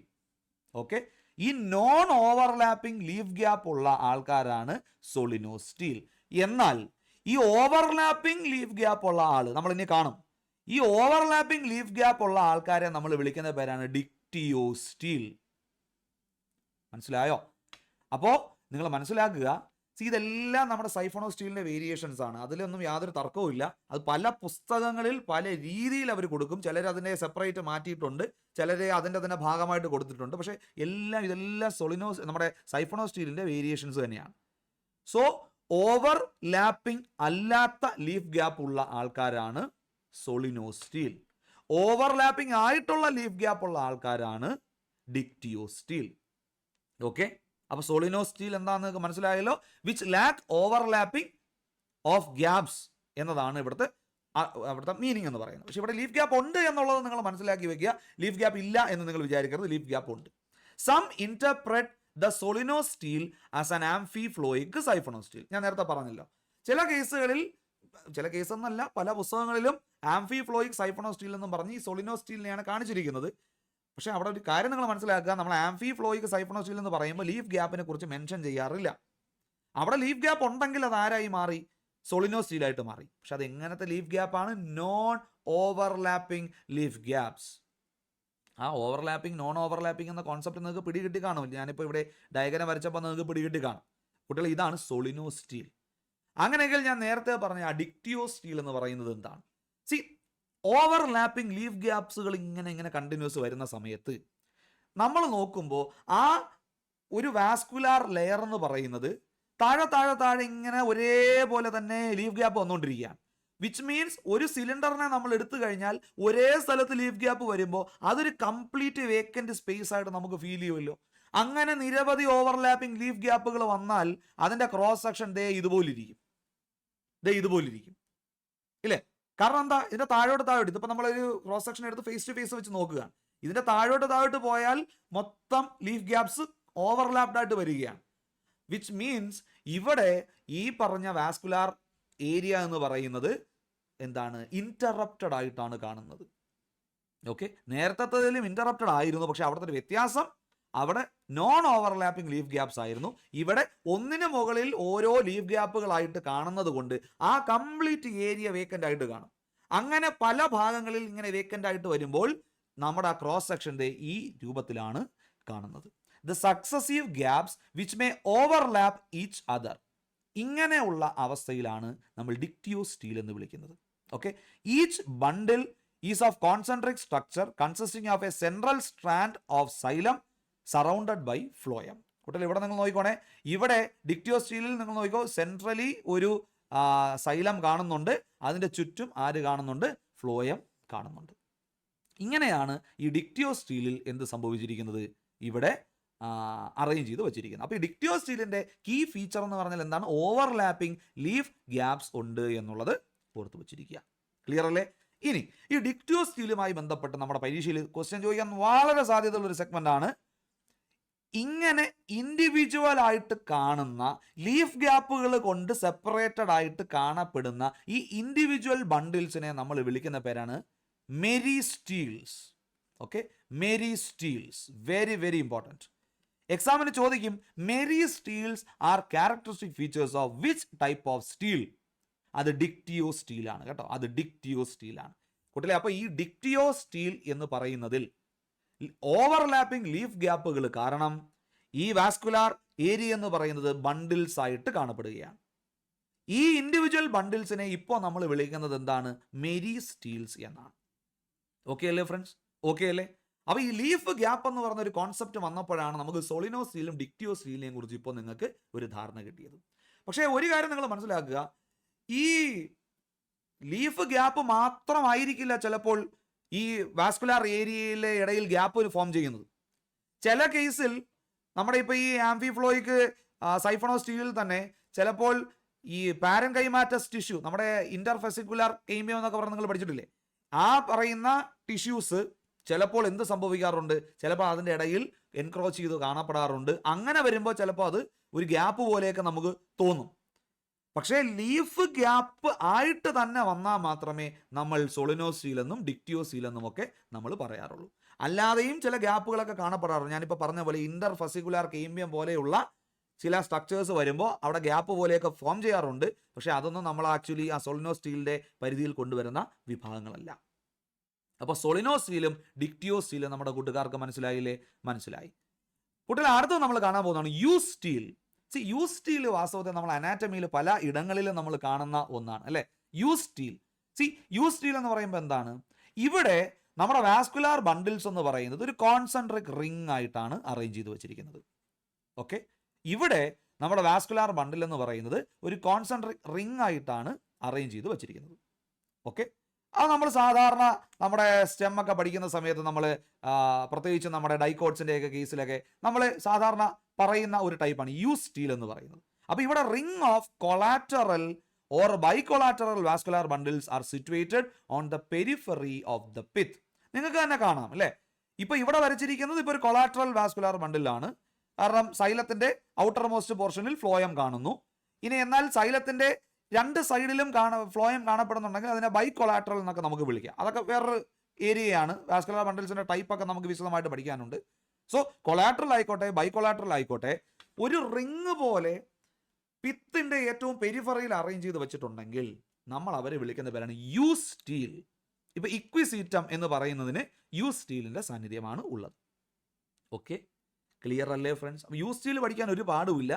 ഓക്കെ, ഈ നോൺ ഓവർലാപ്പിംഗ് ലീഫ് ഗ്യാപ്പ് ഉള്ള ആൾക്കാരാണ് സോളിനോസ്റ്റീൽ. എന്നാൽ ഈ ഓവർലാപ്പിംഗ് ലീഫ് ഗ്യാപ്പ് ഉള്ള ആള് നമ്മൾ ഇനി കാണും. ഈ ഓവർലാപ്പിംഗ് ലീഫ് ഗ്യാപ്പ് ഉള്ള ആൾക്കാരെ നമ്മൾ വിളിക്കുന്ന പേരാണ് ഡിക്റ്റിയോസ്റ്റീൽ. മനസ്സിലായോ? അപ്പോൾ നിങ്ങൾ മനസ്സിലാക്കുക, ഇതെല്ലാം നമ്മുടെ സൈഫോണോസ്റ്റീലിന്റെ വേരിയേഷൻസ് ആണ്. അതിലൊന്നും യാതൊരു തർക്കവും ഇല്ല. അത് പല പുസ്തകങ്ങളിൽ പല രീതിയിൽ അവർ കൊടുക്കും. ചിലർ അതിനെ സെപ്പറേറ്റ് മാറ്റിയിട്ടുണ്ട്, ചിലർ അതിൻ്റെ തന്നെ ഭാഗമായിട്ട് കൊടുത്തിട്ടുണ്ട്. പക്ഷേ ഇതെല്ലാം നമ്മുടെ സൈഫോണോസ്റ്റീലിന്റെ വേരിയേഷൻസ് തന്നെയാണ്. സോ ഓവർ ലാപ്പിംഗ് അല്ലാത്ത ലീഫ് ഗ്യാപ്പ് ഉള്ള ആൾക്കാരാണ് സോളിനോസ്റ്റീൽ. ഓവർലാപ്പിംഗ് ആയിട്ടുള്ള ലീഫ് ഗ്യാപ്പ് ഉള്ള ആൾക്കാരാണ് ഡിക്റ്റിയോസ്റ്റീൽ. ഓക്കെ, അപ്പൊ സോളിനോസ്റ്റീൽ എന്താണെന്ന് മനസ്സിലായല്ലോ. Which lack overlapping of gaps എന്നതാണ് ഇവിടുത്തെ മീനിങ് എന്ന് പറയുന്നത്. പക്ഷെ ഇവിടെ ലീഫ് ഗ്യാപ്പ് ഉണ്ട് എന്നുള്ളത് നിങ്ങൾ മനസ്സിലാക്കി വെക്കുക. ലീഫ് ഗ്യാപ്പ് ഇല്ല എന്ന് നിങ്ങൾ വിചാരിക്കരുത്, ലീഫ് ഗ്യാപ്പ് ഉണ്ട്. Some interpret the solenostele as an amphiphloic siphonostele. ഞാൻ നേരത്തെ പറഞ്ഞല്ലോ, ചില കേസ് എന്നല്ല, പല പുസ്തകങ്ങളിലും ആംഫിഫ്ലോയിക് സൈഫോണോസ്റ്റീൽ എന്നും പറഞ്ഞ് ഈ സോളിനോസ്റ്റീലിനെയാണ് കാണിച്ചിരിക്കുന്നത്. പക്ഷെ അവിടെ ഒരു കാര്യം നിങ്ങൾ മനസ്സിലാക്കുക, നമ്മൾ ആംഫിഫ്ലോയിക് സൈഫോണോസ്റ്റീൽ എന്ന് പറയുമ്പോൾ ലീഫ് ഗ്യാപ്പിനെ കുറിച്ച് മെൻഷൻ ചെയ്യാറില്ല. അവിടെ ലീഫ് ഗ്യാപ്പ് ഉണ്ടെങ്കിൽ അത് ആരായി മാറി? സോളിനോസ്റ്റീലായിട്ട് മാറി. പക്ഷെ അത് എങ്ങനത്തെ ലീഫ് ഗ്യാപ്പാണ്? Non overlapping leaf gaps. ആ ഓവർലാപ്പിംഗ് നോൺ ഓവർലാപ്പിംഗ് എന്ന കോൺസെപ്റ്റ് നിങ്ങൾക്ക് പിടികിട്ടി കാണും. ഞാനിപ്പോൾ ഇവിടെ ഡയഗ്രം വരച്ചപ്പോൾ നിങ്ങൾക്ക് പിടികിട്ടി കാണും. കുട്ടികൾ, ഇതാണ് സോളിനോസ്റ്റീൽ. അങ്ങനെയെങ്കിൽ ഞാൻ നേരത്തെ പറഞ്ഞ ഡിക്റ്റിയോസ്റ്റീൽ എന്ന് പറയുന്നത് എന്താണ്? ഓവർലാപ്പിംഗ് ലീഫ് ഗ്യാപ്സുകൾ ഇങ്ങനെ കണ്ടിന്യൂസ് വരുന്ന സമയത്ത് നമ്മൾ നോക്കുമ്പോൾ ആ ഒരു വാസ്കുലാർ ലെയർ എന്ന് പറയുന്നത് താഴെ ഇങ്ങനെ ഒരേപോലെ തന്നെ ലീഫ് ഗ്യാപ്പ് വന്നുകൊണ്ടിരിക്കുകയാണ്. വിച്ച് മീൻസ് ഒരു സിലിണ്ടറിനെ നമ്മൾ എടുത്തു കഴിഞ്ഞാൽ ഒരേ സ്ഥലത്ത് ലീഫ് ഗ്യാപ്പ് വരുമ്പോൾ അതൊരു കംപ്ലീറ്റ് വേക്കൻറ്റ് സ്പേസ് ആയിട്ട് നമുക്ക് ഫീൽ ചെയ്യുമല്ലോ. അങ്ങനെ നിരവധി ഓവർലാപ്പിംഗ് ലീഫ് ഗ്യാപ്പുകൾ വന്നാൽ അതിന്റെ ക്രോസ് സെക്ഷൻ ഇതുപോലിരിക്കും ഇല്ലേ? കാരണം എന്താ? ഇതിന്റെ താഴോട്ട് ഇതിപ്പോ നമ്മളൊരു ക്രോസ് സെക്ഷൻ എടുത്ത് ഫേസ് ടു ഫേസ് വെച്ച് നോക്കുകയാണ്. ഇതിന്റെ താഴോട്ട് പോയാൽ മൊത്തം ലീഫ് ഗ്യാപ്സ് ഓവർലാപ്ഡ് ആയിട്ട് വരികയാണ്. വിച്ച് മീൻസ് ഇവിടെ ഈ പറഞ്ഞ വാസ്കുലാർ ഏരിയ എന്ന് പറയുന്നത് എന്താണ്? ഇന്ററപ്റ്റഡ് ആയിട്ടാണ് കാണുന്നത്. ഓക്കെ, നേരത്തേതിലും ഇന്ററപ്റ്റഡ് ആയിരുന്നു. പക്ഷെ അവിടുത്തെ ഒരു വ്യത്യാസം, അവിടെ നോൺ ഓവർലാപ്പിംഗ് ലീഫ് ഗ്യാപ്സ് ആയിരുന്നു. ഇവിടെ ഒന്നിനു മുകളിൽ ഓരോ ലീഫ് ഗ്യാപ്പുകളായിട്ട് കാണുന്നത് കൊണ്ട് ആ കംപ്ലീറ്റ് ഏരിയ വേക്കൻ്റ് ആയിട്ട് കാണും. അങ്ങനെ പല ഭാഗങ്ങളിൽ ഇങ്ങനെ വേക്കൻ്റ് ആയിട്ട് വരുമ്പോൾ നമ്മുടെ ആ ക്രോസ് സെക്ഷൻ്റെ ഈ രൂപത്തിലാണ് കാണുന്നത്. The successive gaps which may overlap each other. ഇങ്ങനെയുള്ള അവസ്ഥയിലാണ് നമ്മൾ ഡിക്റ്റിയോസ്റ്റീൽ എന്ന് വിളിക്കുന്നത്. Okay, each bundle is of concentric structure consisting of a central strand of xylem surrounded by phloem. കുട്ടികൾ ഇവിടെ നിങ്ങൾ നോക്കിക്കോണേ, ഇവിടെ ഡിക്റ്റിയോസ്റ്റീലിൽ നിങ്ങൾ നോക്കിക്കോ, സെൻട്രലി ഒരു സൈലം കാണുന്നുണ്ട്, അതിൻ്റെ ചുറ്റും ആര് കാണുന്നുണ്ട്? ഫ്ലോയം കാണുന്നുണ്ട്. ഇങ്ങനെയാണ് ഈ ഡിക്റ്റിയോസ്റ്റീലിൽ എന്ത് സംഭവിച്ചിരിക്കുന്നത്? ഇവിടെ അറേഞ്ച് ചെയ്ത് വെച്ചിരിക്കുന്നത്. അപ്പോൾ ഈ ഡിക്റ്റിയോസ്റ്റീലിൻ്റെ കീ ഫീച്ചർ എന്ന് പറഞ്ഞാൽ എന്താണ്? ഓവർലാപ്പിംഗ് ലീഫ് ഗ്യാപ്സ് ഉണ്ട് എന്നുള്ളത് ഓർത്ത് വെച്ചിരിക്കുക. ക്ലിയർ അല്ലേ? ഇനി ഈ ഡിക്റ്റിയോസ്റ്റീലുമായി ബന്ധപ്പെട്ട് നമ്മുടെ പരീക്ഷയിൽ ക്വസ്റ്റ്യൻ ചോദിക്കാൻ വളരെ സാധ്യതയുള്ള ഒരു സെഗ്മെന്റ് ആണ്. ഇങ്ങനെ ഇൻഡിവിജ്വൽ ആയിട്ട് കാണുന്ന ലീഫ് ഗ്യാപ്പുകൾ കൊണ്ട് സെപ്പറേറ്റഡ് ആയിട്ട് കാണപ്പെടുന്ന ഈ ഇൻഡിവിജ്വൽ ബണ്ടിൽസിനെ നമ്മൾ വിളിക്കുന്ന പേരാണ് meristeles. Okay, meristeles very very important. എക്സാമിന് ചോദിക്കും, meristeles are characteristic features of which type of stele? അത് ഡിക്റ്റിയോസ്റ്റീലാണ് കേട്ടോ, അത് ഡിക്റ്റിയോസ്റ്റീലാണ് കുട്ടികളെ. അപ്പോൾ ഈ ഡിക്റ്റിയോസ്റ്റീൽ എന്ന് പറയുന്നതിൽ ഓവർലാപ്പിംഗ് ലീഫ് ഗ്യാപ്പുകൾ കാരണം ഈ വാസ്കുലാർ ഏരിയ എന്ന് പറയുന്നത് ബണ്ടിൽസ് ആയിട്ട് കാണപ്പെടുകയാണ്. ഈ ഇൻഡിവിജ്വൽ ബണ്ടിൽസിനെ ഇപ്പോൾ നമ്മൾ വിളിക്കുന്നത് എന്താണ്? മെരിസ്റ്റീൽസ് എന്നാണ്. ഓക്കെ അല്ലേ ഫ്രണ്ട്സ്? ഓക്കെ അല്ലേ? അപ്പോൾ ഈ ലീഫ് ഗ്യാപ്പ് എന്ന് പറയുന്ന ഒരു കോൺസെപ്റ്റ് വന്നപ്പോഴാണ് നമുക്ക് സോളിനോസ്റ്റീലും ഡിക്റ്റിയോസ്റ്റീലിനെയും കുറിച്ച് ഇപ്പോൾ നിങ്ങൾക്ക് ഒരു ധാരണ കിട്ടിയത്. പക്ഷേ ഒരു കാര്യം നിങ്ങൾ മനസ്സിലാക്കുക, ഈ ലീഫ് ഗ്യാപ്പ് മാത്രമായിരിക്കില്ല ചിലപ്പോൾ ഈ വാസ്കുലാർ ഏരിയയിലെ ഇടയിൽ ഗ്യാപ്പ് ഫോം ചെയ്യുന്നത്. ചില കേസിൽ നമ്മുടെ ഇപ്പോൾ ഈ ആംഫിഫ്ലോയിക്ക് സൈഫണോസ്റ്റീലിൽ തന്നെ ചിലപ്പോൾ ഈ പാരൻകൈമാറ്റസ് ടിഷ്യൂ, നമ്മുടെ ഇന്റർഫെസിക്കുലാർ കെയ്മിയം എന്നൊക്കെ പറഞ്ഞ് നിങ്ങൾ പഠിച്ചിട്ടില്ലേ? ആ പറയുന്ന ടിഷ്യൂസ് ചിലപ്പോൾ എന്ത് സംഭവിക്കാറുണ്ട്? ചിലപ്പോൾ അതിൻ്റെ ഇടയിൽ എൻക്രോച്ച് ചെയ്ത് കാണപ്പെടാറുണ്ട്. അങ്ങനെ വരുമ്പോൾ ചിലപ്പോൾ അത് ഒരു ഗ്യാപ്പ് പോലെയൊക്കെ നമുക്ക് തോന്നും. പക്ഷേ ലീഫ് ഗ്യാപ്പ് ആയിട്ട് തന്നെ വന്നാൽ മാത്രമേ നമ്മൾ സോളിനോസ്റ്റീൽ എന്നും ഡിക്റ്റിയോസ്റ്റീൽ എന്നും ഒക്കെ നമ്മൾ പറയാറുള്ളൂ. അല്ലാതെയും ചില ഗ്യാപ്പുകളൊക്കെ കാണപ്പെടാറുണ്ട്. ഞാനിപ്പോൾ പറഞ്ഞ പോലെ ഇന്റർഫെസിക്കുലാർ കെയ്മിയം പോലെയുള്ള ചില സ്ട്രക്ചേഴ്സ് വരുമ്പോൾ അവിടെ ഗ്യാപ്പ് പോലെയൊക്കെ ഫോം ചെയ്യാറുണ്ട്. പക്ഷേ അതൊന്നും നമ്മൾ ആക്ച്വലി ആ സോളിനോസ്റ്റീലിൻ്റെ പരിധിയിൽ കൊണ്ടുവരുന്ന വിഭാഗങ്ങളല്ല. അപ്പോൾ സോളിനോസ്റ്റീലും ഡിക്റ്റിയോസ്റ്റീലും നമ്മുടെ കൂട്ടുകാർക്ക് മനസ്സിലായില്ലേ? മനസ്സിലായി. കൂട്ടുകാർ അടുത്തത് നമ്മൾ കാണാൻ പോകുന്നതാണ് യൂസ്റ്റീൽ. യൂസ്റ്റീൽ വാസ്തവത്തിൽ നമ്മൾ അനാറ്റമിയിൽ പല ഇടങ്ങളിലും നമ്മൾ കാണുന്ന ഒന്നാണ് അല്ലേ? യൂസ്റ്റീൽ. യൂസ്റ്റീൽ എന്ന് പറയുമ്പോൾ എന്താണ്? ഇവിടെ നമ്മുടെ വാസ്കുലാർ ബണ്ടിൽസ് എന്ന് പറയുന്നത് ഒരു കോൺസെൻട്രിക് റിംഗ് ആയിട്ടാണ് അറേഞ്ച് ചെയ്ത് വെച്ചിരിക്കുന്നത്. ഓക്കെ, ഇവിടെ നമ്മുടെ വാസ്കുലാർ ബണ്ടിൽ എന്ന് പറയുന്നത് ഒരു കോൺസെൻട്രിക് റിംഗ് ആയിട്ടാണ് അറേഞ്ച് ചെയ്ത് വെച്ചിരിക്കുന്നത്. ഓക്കെ, അത് നമ്മൾ സാധാരണ നമ്മുടെ സ്റ്റെം ഒക്കെ പഠിക്കുന്ന സമയത്ത് നമ്മൾ പ്രത്യേകിച്ച് നമ്മുടെ ഡൈക്കോട്സിൻ്റെ ഒക്കെ കേസിലൊക്കെ നമ്മൾ സാധാരണ പറയുന്ന ഒരു ടൈപ്പാണ് യൂസ്റ്റീൽ എന്ന് പറയുന്നത്. അപ്പോൾ ഇവിടെ ring of collateral or bicollateral vascular bundles are situated on the periphery of the pith. നിങ്ങൾക്ക് തന്നെ കാണാം അല്ലേ? ഇപ്പോൾ ഇവിടെ വരച്ചിരിക്കുന്നത് ഇപ്പോൾ ഒരു കൊളാറ്ററൽ വാസ്കുലാർ ബണ്ടിലാണ്. കാരണം സൈലത്തിന്റെ ഔട്ടർ മോസ്റ്റ് പോർഷനിൽ ഫ്ലോയം കാണുന്നു. ഇനി എന്നാൽ സൈലത്തിന്റെ രണ്ട് സൈഡിലും ഫ്ലോയം കാണപ്പെടുന്നുണ്ടെങ്കിൽ അതിനെ ബൈകൊളാറ്ററൽ എന്നൊക്കെ നമുക്ക് വിളിക്കാം. അതൊക്കെ വേറൊരു ഏരിയയാണ്. വാസ്കുലാർ ബണ്ടിൽസിന്റെ ടൈപ്പ് ഒക്കെ നമുക്ക് വിശദമായിട്ട് പഠിക്കാനുണ്ട്. സോ കൊളാറ്ററൽ ആയിക്കോട്ടെ ബൈകൊളാറ്ററൽ ആയിക്കോട്ടെ, ഒരു റിങ് പോലെ പിത്തിന്റെ ഏറ്റവും പെരിഫറിയിൽ അറേഞ്ച് ചെയ്ത് വെച്ചിട്ടുണ്ടെങ്കിൽ നമ്മൾ അവരെ വിളിക്കുന്ന പേരാണ് യൂസ്റ്റീൽ. ഇപ്പൊ ഇക്വിസീറ്റം എന്ന് പറയുന്നതിന് യൂസ്റ്റീലിന്റെ സാന്നിധ്യമാണ് ഉള്ളത്. ഓക്കെ, ക്ലിയർ അല്ലേ ഫ്രണ്ട്സ്? അപ്പോൾ യൂസ്റ്റീൽ പഠിക്കാൻ ഒരു പാടുമില്ല.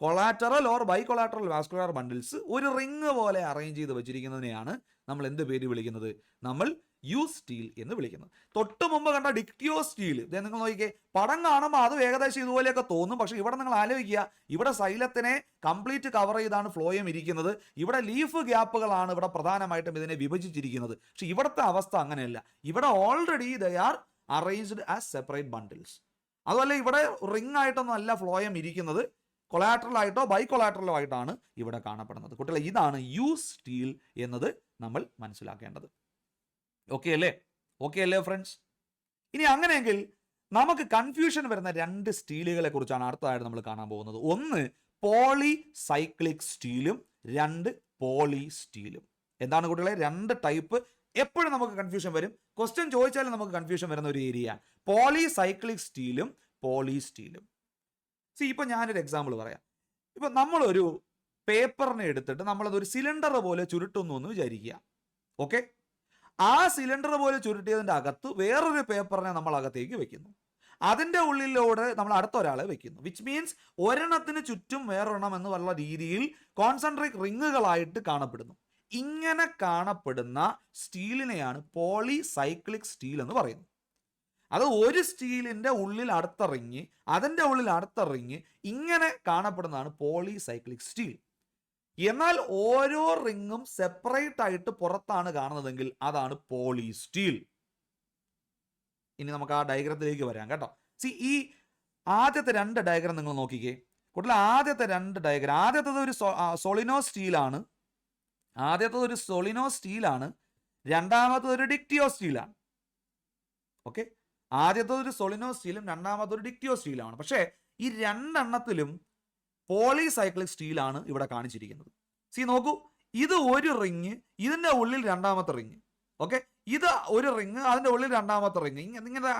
Collateral or bicollateral vascular bundles ഒരു റിങ് പോലെ അറേഞ്ച് ചെയ്ത് വെച്ചിരിക്കുന്നതിനെയാണ് നമ്മൾ എന്ത് പേര് വിളിക്കുന്നത്? നമ്മൾ യൂസ്റ്റീൽ എന്ന് വിളിക്കുന്നത്. തൊട്ട് മുമ്പ് കണ്ട ഡിക്റ്റിയോസ്റ്റീൽ, നിങ്ങൾ നോക്കിക്കേ, പടം കാണുമ്പോൾ അത് ഏകദേശം ഇതുപോലെയൊക്കെ തോന്നും. പക്ഷേ ഇവിടെ നിങ്ങൾ ആലോചിക്കുക, ഇവിടെ സൈലത്തിനെ കംപ്ലീറ്റ് കവർ ചെയ്താണ് ഫ്ലോയം ഇരിക്കുന്നത്. ഇവിടെ ലീഫ് ഗ്യാപ്പുകളാണ് ഇവിടെ പ്രധാനമായിട്ടും ഇതിനെ വിഭജിച്ചിരിക്കുന്നത്. പക്ഷെ ഇവിടുത്തെ അവസ്ഥ അങ്ങനെയല്ല. ഇവിടെ already they are arranged as separate bundles. അതുപോലെ ഇവിടെ റിംഗ് ആയിട്ടൊന്നും അല്ല ഫ്ലോയം ഇരിക്കുന്നത്, കൊളാറ്ററൽ ആയിട്ടോ ബൈകൊളാറ്ററലോ ആയിട്ടാണ് ഇവിടെ കാണപ്പെടുന്നത്. കുട്ടികളെ, ഇതാണ് യൂസ്റ്റീൽ എന്നത് നമ്മൾ മനസ്സിലാക്കേണ്ടത്. ഓക്കെ അല്ലേ? ഓക്കെ അല്ലേ ഫ്രണ്ട്സ്? ഇനി അങ്ങനെയെങ്കിൽ നമുക്ക് കൺഫ്യൂഷൻ വരുന്ന രണ്ട് സ്റ്റീലുകളെ കുറിച്ചാണ് അടുത്തതായിട്ട് നമ്മൾ കാണാൻ പോകുന്നത്. ഒന്ന് പോളിസൈക്ലിക് സ്റ്റീലും രണ്ട് പോളി സ്റ്റീലും. എന്താണ് കുട്ടികളെ? രണ്ട് ടൈപ്പ്. എപ്പോഴും നമുക്ക് കൺഫ്യൂഷൻ വരും. ക്വസ്റ്റ്യൻ ചോദിച്ചാലും നമുക്ക് കൺഫ്യൂഷൻ വരുന്ന ഒരു ഏരിയ. പോളിസൈക്ലിക് സ്റ്റീലും പോളി സ്റ്റീലും. ഇപ്പൊ ഞാനൊരു എക്സാമ്പിൾ പറയാം. ഇപ്പൊ നമ്മളൊരു പേപ്പറിനെ എടുത്തിട്ട് നമ്മളതൊരു സിലിണ്ടർ പോലെ ചുരുട്ടുന്നു എന്ന് വിചാരിക്കുക. ഓക്കെ, ആ സിലിണ്ടർ പോലെ ചുരുട്ടിയതിൻ്റെ അകത്ത് വേറൊരു പേപ്പറിനെ നമ്മൾ അകത്തേക്ക് വെക്കുന്നു. അതിൻ്റെ ഉള്ളിലൂടെ നമ്മൾ അടുത്ത ഒരാളെ വെക്കുന്നു. വിച്ച് മീൻസ് ഒരെണ്ണത്തിന് ചുറ്റും വേറൊരെണ്ണം എന്നുള്ള രീതിയിൽ കോൺസെൻട്രിക് റിങ്ങുകളായിട്ട് കാണപ്പെടുന്നു. ഇങ്ങനെ കാണപ്പെടുന്ന സ്റ്റീലിനെയാണ് പോളിസൈക്ലിക് സ്റ്റീൽ എന്ന് പറയുന്നത്. അത് ഒരു സ്റ്റീലിൻ്റെ ഉള്ളിൽ അടുത്ത റിങ്, അതിൻ്റെ ഉള്ളിൽ അടുത്ത റിങ്, ഇങ്ങനെ കാണപ്പെടുന്നതാണ് പോളിസൈക്ലിക് സ്റ്റീൽ. എന്നാൽ ഓരോ റിങ്ങും സെപ്പറേറ്റ് ആയിട്ട് പുറത്താണ് കാണുന്നതെങ്കിൽ അതാണ് പോളി സ്റ്റീൽ. ഇനി നമുക്ക് ആ ഡയഗ്രത്തിലേക്ക് വരാം കേട്ടോ. ഈ ആദ്യത്തെ രണ്ട് ഡയഗ്രം നിങ്ങൾ നോക്കിക്കേ കൂട്ടിൽ. ആദ്യത്തെ രണ്ട് ഡയഗ്രം, ആദ്യത്തത് ഒരു സോളിനോ സ്റ്റീലാണ്, രണ്ടാമത്തത് ഒരു ഡിക്റ്റിയോ സ്റ്റീലാണ്. ഓക്കെ, ആദ്യത്തത് ഒരു സോളിനോ സ്റ്റീലും രണ്ടാമത്തൊരു ഡിക്റ്റിയോ സ്റ്റീലാണ്. പക്ഷേ ഈ രണ്ടെണ്ണത്തിലും പോളിസൈക്ലിക് സ്റ്റീലാണ് ഇവിടെ കാണിച്ചിരിക്കുന്നത്. നോക്കൂ, ഇത് ഒരു റിങ്, ഇതിൻ്റെ ഉള്ളിൽ രണ്ടാമത്തെ റിങ്. ഓക്കെ, ഇത് ഒരു റിങ്, അതിൻ്റെ ഉള്ളിൽ രണ്ടാമത്തെ റിങ്. ഇങ്ങനെ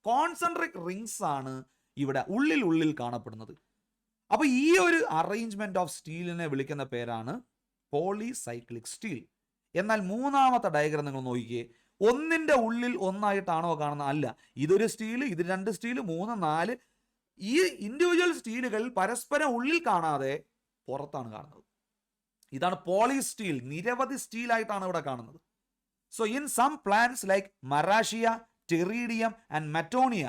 കോൺസെൻട്രിക് റിങ്സ് ആണ് ഇവിടെ ഉള്ളിൽ കാണപ്പെടുന്നത്. അപ്പോൾ ഈ ഒരു അറേഞ്ച്മെന്റ് ഓഫ് സ്റ്റീലിനെ വിളിക്കുന്ന പേരാണ് പോളിസൈക്ലിക് സ്റ്റീൽ. എന്നാൽ മൂന്നാമത്തെ ഡയഗ്രം നിങ്ങൾ നോക്കിക്കേ, ഒന്നിൻ്റെ ഉള്ളിൽ ഒന്നായിട്ടാണോ കാണുന്നത്? അല്ല, ഇതൊരു സ്റ്റീൽ, ഇത് രണ്ട് സ്റ്റീൽ, 3, 4. ഈ ഇൻഡിവിജ്വൽ സ്റ്റീലുകൾ പരസ്പരം ഉള്ളിൽ കാണാതെ പുറത്താണ് കാണുന്നത്. ഇതാണ് പോളി സ്റ്റീൽ. നിരവധി സ്റ്റീലായിട്ടാണ് ഇവിടെ കാണുന്നത്. In some plants like Marattia, Pteridium and Matonia,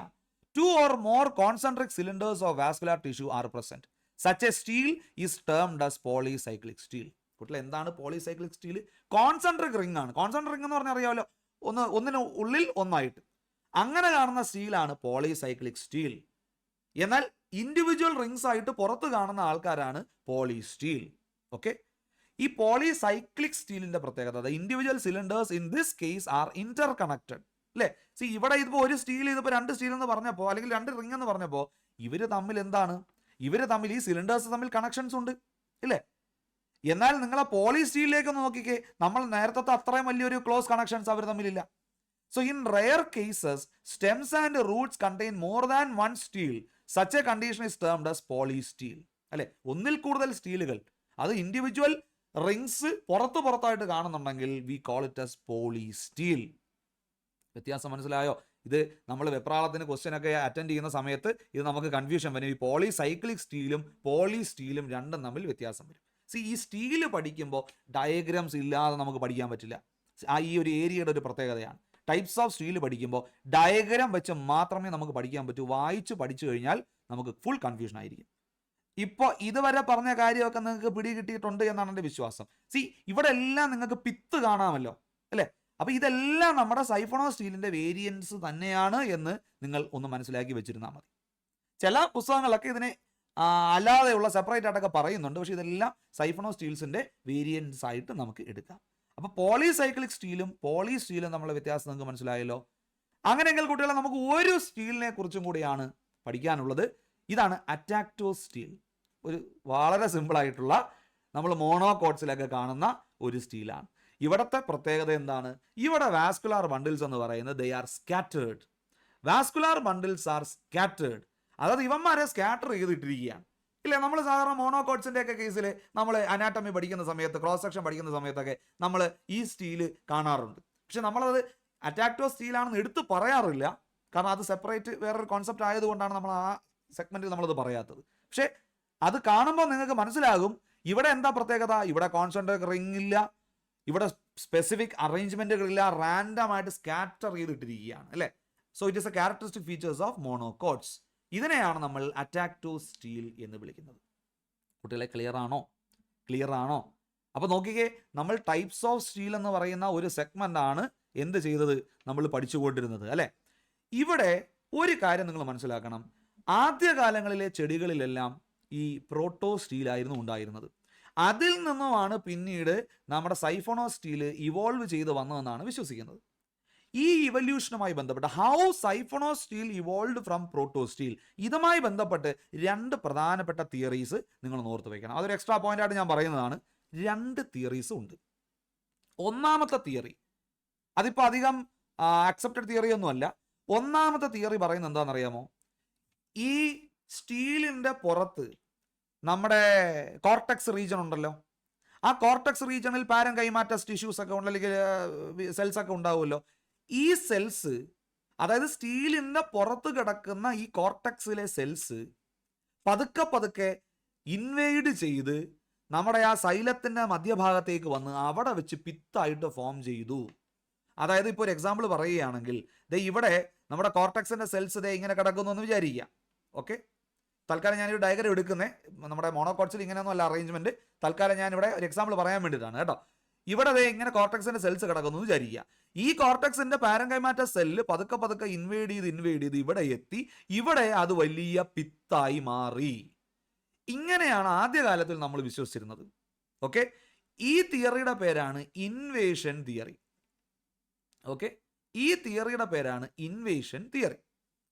2 or more concentric cylinders of vascular tissue are present. Such a steel is termed as polycyclic steel. കുട്ടികൾ, എന്താണ് പോളിസൈക്ലിക് സ്റ്റീൽ? കോൺസെൻട്രിക് റിംഗ് ആണ്. Concentric ring എന്ന് പറഞ്ഞാൽ അറിയാമല്ലോ, ഒന്നിന് ഉള്ളിൽ ഒന്നായിട്ട് അങ്ങനെ കാണുന്ന സ്റ്റീലാണ് പോളിസൈക്ലിക് സ്റ്റീൽ. എന്നാൽ ഇൻഡിവിജ്വൽ റിങ്സ് ആയിട്ട് പുറത്ത് കാണുന്ന ആൾക്കാരാണ് പോളി സ്റ്റീൽ. ഓക്കെ, ഈ പോളിസൈക്ലിക് സ്റ്റീലിന്റെ പ്രത്യേകത, individual cylinders in this case are interconnected. അല്ലേ? ഇവിടെ ഇതിപ്പോൾ ഒരു സ്റ്റീൽ, ഇതിപ്പോൾ രണ്ട് സ്റ്റീൽ എന്ന് പറഞ്ഞപ്പോൾ, അല്ലെങ്കിൽ രണ്ട് റിംഗ് എന്ന് പറഞ്ഞപ്പോൾ, ഇവർ തമ്മിൽ ഈ സിലിണ്ടേഴ്സ് തമ്മിൽ കണക്ഷൻസ് ഉണ്ട് ഇല്ലേ? എന്നാൽ നിങ്ങളെ പോളി സ്റ്റീലിലേക്ക് ഒന്ന് നോക്കിക്കേ, നമ്മൾ നേരത്തെ അത്രയും വലിയൊരു ക്ലോസ് കണക്ഷൻസ് അവർ തമ്മിലില്ല. In rare cases stems and roots contain more than one stele. Such a condition is termed as polystele. അല്ലെ, ഒന്നിൽ കൂടുതൽ സ്റ്റീലുകൾ, അത് ഇൻഡിവിജ്വൽ റിങ്സ് പുറത്തായിട്ട് കാണുന്നുണ്ടെങ്കിൽ we call it as polystele. വ്യത്യാസം മനസ്സിലായോ? ഇത് നമ്മൾ വെപ്രാളത്തിന് ക്വസ്റ്റ്യൻ ഒക്കെ അറ്റൻഡ് ചെയ്യുന്ന സമയത്ത് ഇത് നമുക്ക് കൺഫ്യൂഷൻ വരും. ഈ പോളിസൈക്ലിക് സ്റ്റീലും പോളി സ്റ്റീലും രണ്ടും തമ്മിൽ വ്യത്യാസം വരും. ഈ സ്റ്റീല് പഠിക്കുമ്പോൾ ഡയഗ്രാംസ് ഇല്ലാതെ നമുക്ക് പഠിക്കാൻ പറ്റില്ല. ഈ ഒരു ഏരിയയുടെ ഒരു പ്രത്യേകതയാണ്. ടൈപ്സ് ഓഫ് സ്റ്റീൽ പഠിക്കുമ്പോൾ ഡയഗ്രാം വെച്ച് മാത്രമേ നമുക്ക് പഠിക്കാൻ പറ്റൂ. വായിച്ച് പഠിച്ചു കഴിഞ്ഞാൽ നമുക്ക് ഫുൾ കൺഫ്യൂഷൻ ആയിരിക്കും. ഇപ്പോൾ ഇതുവരെ പറഞ്ഞ കാര്യമൊക്കെ നിങ്ങൾക്ക് പിടി കിട്ടിയിട്ടുണ്ട് എന്നാണ് എൻ്റെ വിശ്വാസം. ഇവിടെ എല്ലാം നിങ്ങൾക്ക് പിത്ത് കാണാമല്ലോ അല്ലേ? അപ്പോൾ ഇതെല്ലാം നമ്മുടെ സൈഫോണോ സ്റ്റീലിൻ്റെ വേരിയൻസ് തന്നെയാണ് എന്ന് നിങ്ങൾ ഒന്ന് മനസ്സിലാക്കി വെച്ചിരുന്നാൽ മതി. ചില പുസ്തകങ്ങളൊക്കെ ഇതിനെ അല്ലാതെയുള്ള സെപ്പറേറ്റ് ആയിട്ടൊക്കെ പറയുന്നുണ്ട്. പക്ഷേ ഇതെല്ലാം സൈഫോണോ സ്റ്റീൽസിൻ്റെ വേരിയൻസ് ആയിട്ട് നമുക്ക് എടുക്കാം. അപ്പോൾ പോളിസൈക്ലിക് സ്റ്റീലും പോളി സ്റ്റീലും തമ്മിലുള്ള വ്യത്യാസം നിങ്ങൾക്ക് മനസ്സിലായല്ലോ. അങ്ങനെയെങ്കിൽ കുട്ടികളെ, നമുക്ക് ഒരു സ്റ്റീലിനെ കുറിച്ചും കൂടിയാണ് പഠിക്കാനുള്ളത്. ഇതാണ് അറ്റാക്ടോ സ്റ്റീൽ. ഒരു വളരെ സിമ്പിളായിട്ടുള്ള, നമ്മൾ മോണോകോട്സിലൊക്കെ കാണുന്ന ഒരു സ്റ്റീലാണ്. ഇവിടുത്തെ പ്രത്യേകത എന്താണ്? ഇവിടെ വാസ്കുലാർ ബണ്ടിൽസ് എന്ന് പറയുന്നത് they are scattered. Vascular bundles R scattered. അതായത് ഇവന്മാരെ സ്കാറ്റർ ചെയ്തിട്ടിരിക്കുകയാണ് ഇല്ലേ? നമ്മൾ സാധാരണ മോണോകോട്സിൻ്റെ ഒക്കെ കേസിൽ നമ്മൾ അനാറ്റമി പഠിക്കുന്ന സമയത്ത്, ക്രോസ് സെക്ഷൻ പഠിക്കുന്ന സമയത്തൊക്കെ നമ്മൾ ഈ സ്റ്റീല് കാണാറുണ്ട്. പക്ഷെ നമ്മളത് അറ്റാക്ടോ സ്റ്റീലാണെന്ന് എടുത്ത് പറയാറില്ല. കാരണം അത് സെപ്പറേറ്റ് വേറൊരു കോൺസെപ്റ്റ് ആയതുകൊണ്ടാണ് നമ്മൾ ആ സെഗ്മെന്റിൽ നമ്മളത് പറയാത്തത്. പക്ഷെ അത് കാണുമ്പോൾ നിങ്ങൾക്ക് മനസ്സിലാകും ഇവിടെ എന്താ പ്രത്യേകത. ഇവിടെ കോൺസെൻട്രിക് റിംഗ് ഇല്ല, ഇവിടെ സ്പെസിഫിക് അറേഞ്ച്മെന്റുകളില്ല, റാൻഡം ആയിട്ട് സ്കാറ്റർ ചെയ്തിട്ടിരിക്കുകയാണ് അല്ലേ? It is a characteristic features of monocots. ഇതിനെയാണ് നമ്മൾ അറ്റാക്ടോ സ്റ്റീൽ എന്ന് വിളിക്കുന്നത്. കുട്ടികളെ, ക്ലിയർ ആണോ? അപ്പോൾ നോക്കിക്കേ, നമ്മൾ ടൈപ്സ് ഓഫ് സ്റ്റീൽ എന്ന് പറയുന്ന ഒരു സെഗ്മെന്റ് ആണ് എന്ത് ചെയ്തത്, നമ്മൾ പഠിച്ചുകൊണ്ടിരുന്നത് അല്ലേ? ഇവിടെ ഒരു കാര്യം നിങ്ങൾ മനസ്സിലാക്കണം. ആദ്യകാലങ്ങളിലെ ചെടികളിലെല്ലാം ഈ പ്രോട്ടോ സ്റ്റീലായിരുന്നു ഉണ്ടായിരുന്നത്. അതിൽ നിന്നുമാണ് പിന്നീട് നമ്മുടെ സൈഫോണോ സ്റ്റീൽ ഇവോൾവ് ചെയ്ത് വന്നതെന്നാണ് വിശ്വസിക്കുന്നത്. ഈ ഇവല്യൂഷനുമായി ബന്ധപ്പെട്ട് how siphonostele evolve from protostele, ഇതുമായി ബന്ധപ്പെട്ട് രണ്ട് പ്രധാനപ്പെട്ട തിയറീസ് നിങ്ങൾ ഓർത്ത് വയ്ക്കണം. അതൊരു എക്സ്ട്രാ പോയിന്റ് ആയിട്ട് ഞാൻ പറയുന്നതാണ്. രണ്ട് തിയറീസ് ഉണ്ട്. ഒന്നാമത്തെ തിയറി, അതിപ്പോൾ അധികം അക്സെപ്റ്റഡ് തിയറി ഒന്നുമല്ല. ഒന്നാമത്തെ തിയറി പറയുന്നത് എന്താണെന്നറിയാമോ? ഈ സ്റ്റീലിൻ്റെ പുറത്ത് നമ്മുടെ കോർട്ടക്സ് റീജൺ ഉണ്ടല്ലോ, ആ കോർട്ടക്സ് റീജണിൽ പാരം കൈമാറ്റ ടിഷ്യൂസ് ഒക്കെ ഉണ്ട്, അല്ലെങ്കിൽ സെൽസ് ഒക്കെ ഉണ്ടാവുമല്ലോ. ഈ സെൽസ്, അതായത് സ്റ്റീലിൻ്റെ പുറത്ത് കിടക്കുന്ന ഈ കോർട്ടക്സിലെ സെൽസ് പതുക്കെ പതുക്കെ ഇൻവേഡ് ചെയ്ത് നമ്മുടെ ആ സൈലത്തിൻ്റെ മധ്യഭാഗത്തേക്ക് വന്ന് അവിടെ വെച്ച് പിത്തായിട്ട് ഫോം ചെയ്തു. അതായത് ഇപ്പോൾ ഒരു എക്സാമ്പിൾ പറയുകയാണെങ്കിൽ, ഇവിടെ നമ്മുടെ കോർട്ടക്സിൻ്റെ സെൽസ് ഇങ്ങനെ കിടക്കുന്നു എന്ന് വിചാരിക്കുക. ഓക്കെ, തൽക്കാലം ഞാനൊരു ഡയഗ്രം എടുക്കുന്നത്, നമ്മുടെ മോണോകോട്സിൽ ഇങ്ങനെയൊന്നും അല്ല അറേഞ്ച്മെന്റ്. തൽക്കാലം ഞാനിവിടെ ഒരു എക്സാമ്പിൾ പറയാൻ വേണ്ടിയിട്ടാണ് കേട്ടോ. ഇവിടെ ഇങ്ങനെ കോർട്ടക്സിന്റെ സെൽസ് കിടക്കുന്നു എന്ന് വിചാരിക്കുക. ഈ കോർട്ടക്സിന്റെ പാരം കൈമാറ്റ സെല്ല് പതുക്കെ പതുക്കെ ഇൻവേഡ് ചെയ്ത് ഇവിടെ എത്തി, ഇവിടെ അത് വലിയ പിത്തായി മാറി. ഇങ്ങനെയാണ് ആദ്യകാലത്തിൽ നമ്മൾ വിശ്വസിച്ചിരുന്നത്. ഓക്കെ, ഈ തിയറിയുടെ പേരാണ് ഇൻവേഷൻ തിയറി. ഓക്കെ, ഈ തിയറിയുടെ പേരാണ് ഇൻവേഷൻ തിയറി.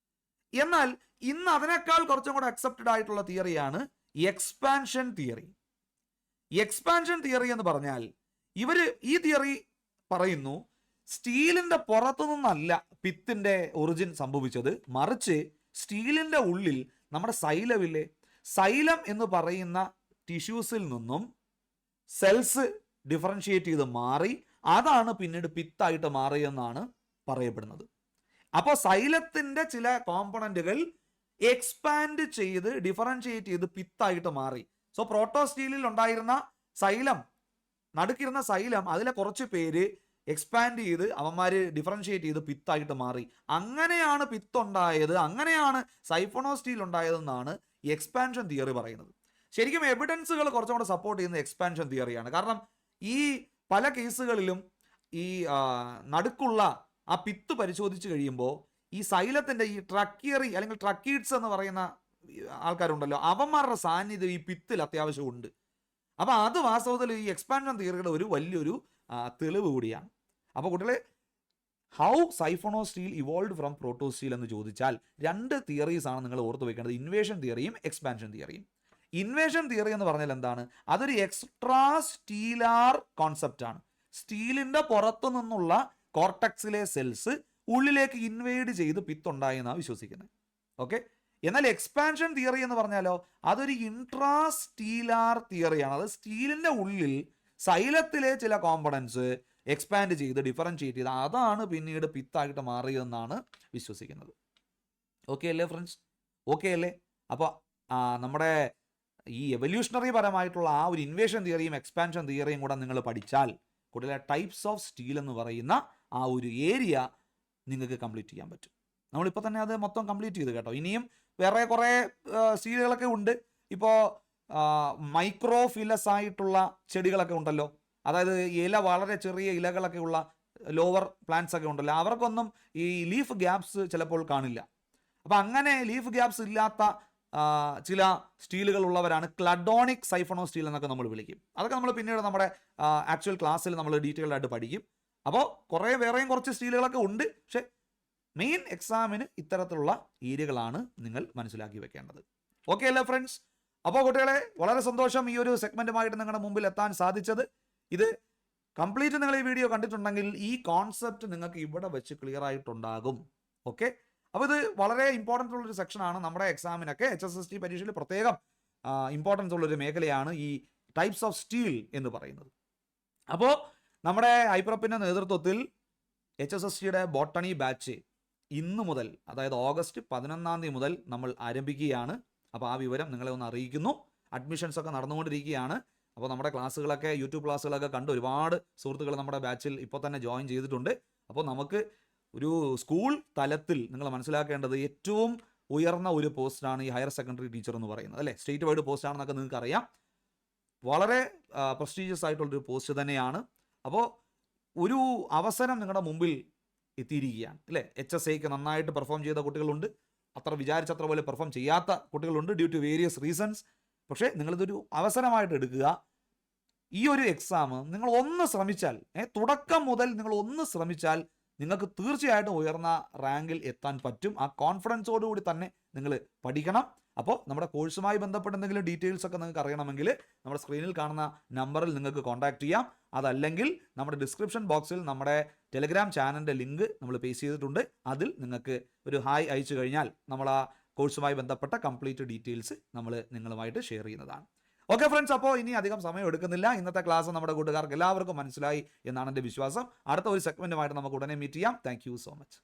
എന്നാൽ ഇന്ന് അതിനേക്കാൾ കുറച്ചും കൂടെ അക്സെപ്റ്റഡ് ആയിട്ടുള്ള തിയറിയാണ് എക്സ്പാൻഷൻ തിയറി. എക്സ്പാൻഷൻ തിയറി എന്ന് പറഞ്ഞാൽ ഈ തിയറി പറയുന്നു, സ്റ്റീലിന്റെ പുറത്തു നിന്നല്ല പിത്തിന്റെ ഒറിജിൻ സംഭവിച്ചത്, മറിച്ച് സ്റ്റീലിന്റെ ഉള്ളിൽ നമ്മുടെ സൈലമില്ലേ, സൈലം എന്ന് പറയുന്ന ടിഷ്യൂസിൽ നിന്നും സെൽസ് ഡിഫറൻഷിയേറ്റ് ചെയ്ത് മാറി, അതാണ് പിന്നീട് പിത്തായിട്ട് മാറിയെന്നാണ് പറയപ്പെടുന്നത്. അപ്പോൾ സൈലത്തിന്റെ ചില കോമ്പണന്റുകൾ എക്സ്പാൻഡ് ചെയ്ത് ഡിഫറൻഷിയേറ്റ് ചെയ്ത് പിത്തായിട്ട് മാറി. സോ പ്രോട്ടോ സ്റ്റീലിൽ ഉണ്ടായിരുന്ന സൈലം, നടുക്കിരുന്ന സൈലം, അതിലെ കുറച്ച് പേര് എക്സ്പാൻഡ് ചെയ്ത് അവന്മാര് ഡിഫറൻഷിയേറ്റ് ചെയ്ത് പിത്തായിട്ട് മാറി. അങ്ങനെയാണ് പിത്തുണ്ടായത്, അങ്ങനെയാണ് സൈഫോണോ സ്റ്റീൽ ഉണ്ടായതെന്നാണ് എക്സ്പാൻഷൻ തിയറി പറയുന്നത്. ശരിക്കും എവിഡൻസുകൾ കുറച്ചും കൂടെ സപ്പോർട്ട് ചെയ്യുന്നത് എക്സ്പാൻഷൻ തിയറിയാണ്. കാരണം ഈ പല കേസുകളിലും ഈ നടുക്കുള്ള ആ പിത്ത് പരിശോധിച്ച് കഴിയുമ്പോൾ ഈ സൈലത്തിന്റെ ഈ ട്രക്കിയറി അല്ലെങ്കിൽ ട്രക്കീഡ്സ് എന്ന് പറയുന്ന ആൾക്കാരുണ്ടല്ലോ, അവന്മാരുടെ സാന്നിധ്യം ഈ പിത്തിൽ അത്യാവശ്യമുണ്ട്. അപ്പൊ അത് വാസ്തവത്തിൽ ഈ എക്സ്പാൻഷൻ തിയറിയുടെ ഒരു വലിയൊരു തെളിവ് കൂടിയാണ്. അപ്പോൾ കുട്ടികളെ, how siphonostele evolve from protostele എന്ന് ചോദിച്ചാൽ രണ്ട് തിയറീസ് ആണ് നിങ്ങൾ ഓർത്ത് വെക്കേണ്ടത്, ഇൻവേഷൻ തിയറിയും എക്സ്പാൻഷൻ തിയറിയും. ഇൻവേഷൻ തിയറി എന്ന് പറഞ്ഞാൽ എന്താണ്? അതൊരു എക്സ്ട്രാ സ്റ്റീലാർ കോൺസെപ്റ്റ് ആണ്. സ്റ്റീലിന്റെ പുറത്തു നിന്നുള്ള കോർട്ടക്സിലെ സെൽസ് ഉള്ളിലേക്ക് ഇൻവേഡ് ചെയ്ത് പിത്തുണ്ടായി എന്നാണ് വിശ്വസിക്കുന്നത്. ഓക്കെ, എന്നാൽ എക്സ്പാൻഷൻ തിയറി എന്ന് പറഞ്ഞാലോ അതൊരു ഇൻട്രാ സ്റ്റീലാർ തിയറിയാണ്. അത് സ്റ്റീലിന്റെ ഉള്ളിൽ സൈലത്തിലെ ചില കോമ്പണൻസ് എക്സ്പാൻഡ് ചെയ്ത് ഡിഫറൻഷിയേറ്റ് ചെയ്ത് അതാണ് പിന്നീട് പിത്തായിട്ട് മാറിയതെന്നാണ് വിശ്വസിക്കുന്നത്. ഓക്കെ അല്ലേ ഫ്രണ്ട്സ്? ഓക്കെ അല്ലേ? അപ്പോൾ നമ്മുടെ ഈ എവല്യൂഷണറി പരമായിട്ടുള്ള ആ ഒരു ഇൻവേഷൻ തിയറിയും എക്സ്പാൻഷൻ തിയറിയും കൂടെ നിങ്ങൾ പഠിച്ചാൽ കൂടുതൽ ടൈപ്സ് ഓഫ് സ്റ്റീൽ എന്ന് പറയുന്ന ആ ഒരു ഏരിയ നിങ്ങൾക്ക് കംപ്ലീറ്റ് ചെയ്യാൻ പറ്റും. നമ്മളിപ്പോൾ തന്നെ അത് മൊത്തം കംപ്ലീറ്റ് ചെയ്ത് കേട്ടോ. ഇനിയും വേറെ കുറേ സ്റ്റീലുകളൊക്കെ ഉണ്ട്. ഇപ്പോൾ മൈക്രോഫിലസ് ആയിട്ടുള്ള ചെടികളൊക്കെ ഉണ്ടല്ലോ, അതായത് ഇല വളരെ ചെറിയ ഇലകളൊക്കെ ഉള്ള ലോവർ പ്ലാന്റ്സ് ഒക്കെ ഉണ്ടല്ലോ, അവർക്കൊന്നും ഈ ലീഫ് ഗ്യാപ്സ് ചിലപ്പോൾ കാണില്ല. അപ്പം അങ്ങനെ ലീഫ് ഗ്യാപ്സ് ഇല്ലാത്ത ചില സ്റ്റീലുകൾ ഉള്ളവരാണ് ക്ലഡോണിക് സൈഫോണോ സ്റ്റീൽ എന്നൊക്കെ നമ്മൾ വിളിക്കും. അതൊക്കെ നമ്മൾ പിന്നീട് നമ്മുടെ ആക്ച്വൽ ക്ലാസ്സിൽ നമ്മൾ ഡീറ്റെയിൽഡ് ആയിട്ട് പഠിക്കും. അപ്പോൾ വേറെയും കുറച്ച് സ്റ്റീലുകളൊക്കെ ഉണ്ട്. പക്ഷെ മെയിൻ എക്സാമിന് ഇത്തരത്തിലുള്ള ഏരിയകളാണ് നിങ്ങൾ മനസ്സിലാക്കി വെക്കേണ്ടത്. ഓക്കെ അല്ലേ ഫ്രണ്ട്സ്? അപ്പോൾ കുട്ടികളെ, വളരെ സന്തോഷം ഈ ഒരു സെഗ്മെന്റുമായിട്ട് നിങ്ങളുടെ മുമ്പിൽ എത്താൻ സാധിച്ചത്. ഇത് കംപ്ലീറ്റ് നിങ്ങൾ ഈ വീഡിയോ കണ്ടിട്ടുണ്ടെങ്കിൽ ഈ കോൺസെപ്റ്റ് നിങ്ങൾക്ക് ഇവിടെ വെച്ച് ക്ലിയർ ആയിട്ടുണ്ടാകും. ഓക്കെ, അപ്പോൾ ഇത് വളരെ ഇമ്പോർട്ടൻ്റ് ഉള്ളൊരു സെക്ഷനാണ്. നമ്മുടെ എക്സാമിനൊക്കെ HSST പരീക്ഷയിൽ പ്രത്യേകം ഇമ്പോർട്ടൻസ് ഉള്ളൊരു മേഖലയാണ് ഈ ടൈപ്സ് ഓഫ് സ്റ്റീൽ എന്ന് പറയുന്നത്. അപ്പോൾ നമ്മുടെ ഐപ്രപ്പിൻ്റെ നേതൃത്വത്തിൽ HSSTയുടെ ബോട്ടണി ബാച്ച് ഇന്ന് മുതൽ, അതായത് ഓഗസ്റ്റ് 11 മുതൽ നമ്മൾ ആരംഭിക്കുകയാണ്. അപ്പോൾ ആ വിവരം നിങ്ങളെ ഒന്ന് അറിയിക്കുന്നു. അഡ്മിഷൻസ് ഒക്കെ നടന്നുകൊണ്ടിരിക്കുകയാണ്. അപ്പോൾ നമ്മുടെ ക്ലാസ്സുകളൊക്കെ, യൂട്യൂബ് ക്ലാസ്സുകളൊക്കെ കണ്ട് ഒരുപാട് സുഹൃത്തുക്കൾ നമ്മുടെ ബാച്ചിൽ ഇപ്പോൾ തന്നെ ജോയിൻ ചെയ്തിട്ടുണ്ട്. അപ്പോൾ നമുക്ക് ഒരു സ്കൂൾ തലത്തിൽ നിങ്ങൾ മനസ്സിലാക്കേണ്ടത് ഏറ്റവും ഉയർന്ന ഒരു പോസ്റ്റാണ് ഈ ഹയർ സെക്കൻഡറി ടീച്ചർ എന്ന് പറയുന്നത്, അല്ലേ? സ്റ്റേറ്റ് വൈഡ് പോസ്റ്റ് ആണെന്നൊക്കെ നിങ്ങൾക്ക് അറിയാം. വളരെ പ്രസ്റ്റീജിയസ് ആയിട്ടുള്ളൊരു പോസ്റ്റ് തന്നെയാണ്. അപ്പോൾ ഒരു അവസരം നിങ്ങളുടെ മുമ്പിൽ എത്തിയിരിക്കുകയാണ്, അല്ലേ? HSAക്ക് നന്നായിട്ട് പെർഫോം ചെയ്ത കുട്ടികളുണ്ട്, വിചാരിച്ചത്ര പോലെ പെർഫോം ചെയ്യാത്ത കുട്ടികളുണ്ട് ഡ്യൂ ടു വേരിയസ് റീസൺസ്. പക്ഷേ നിങ്ങളിതൊരു അവസരമായിട്ട് എടുക്കുക. ഈ ഒരു എക്സാം നിങ്ങൾ ഒന്ന് ശ്രമിച്ചാൽ, തുടക്കം മുതൽ നിങ്ങൾ ഒന്ന് ശ്രമിച്ചാൽ നിങ്ങൾക്ക് തീർച്ചയായിട്ടും ഉയർന്ന റാങ്കിൽ എത്താൻ പറ്റും. ആ കോൺഫിഡൻസോടുകൂടി തന്നെ നിങ്ങൾ പഠിക്കണം. അപ്പോൾ നമ്മുടെ കോഴ്സുമായി ബന്ധപ്പെട്ട എന്തെങ്കിലും ഡീറ്റെയിൽസ് ഒക്കെ നിങ്ങൾക്ക് അറിയണമെങ്കിൽ നമ്മുടെ സ്ക്രീനിൽ കാണുന്ന നമ്പറിൽ നിങ്ങൾക്ക് കോൺടാക്ട് ചെയ്യാം. അതല്ലെങ്കിൽ നമ്മുടെ ഡിസ്ക്രിപ്ഷൻ ബോക്സിൽ നമ്മുടെ ടെലിഗ്രാം ചാനലിൻ്റെ ലിങ്ക് നമ്മൾ പേസ്റ്റ് ചെയ്തിട്ടുണ്ട്. അതിൽ നിങ്ങൾക്ക് ഒരു ഹായ് അയച്ചു കഴിഞ്ഞാൽ നമ്മൾ ആ കോഴ്സുമായി ബന്ധപ്പെട്ട കംപ്ലീറ്റ് ഡീറ്റെയിൽസ് നമ്മൾ നിങ്ങളുമായിട്ട് ഷെയർ ചെയ്യുന്നതാണ്. ഓക്കെ ഫ്രണ്ട്സ്, അപ്പോൾ ഇനി അധികം സമയം എടുക്കുന്നില്ല. ഇന്നത്തെ ക്ലാസ് നമ്മുടെ കൂട്ടുകാർക്ക് എല്ലാവർക്കും മനസ്സിലായി എന്നാണ് എൻ്റെ വിശ്വാസം. അടുത്ത ഒരു സെഗ്മെൻറ്റുമായിട്ട് നമുക്ക് ഉടനെ മീറ്റ് ചെയ്യാം. Thank you so much.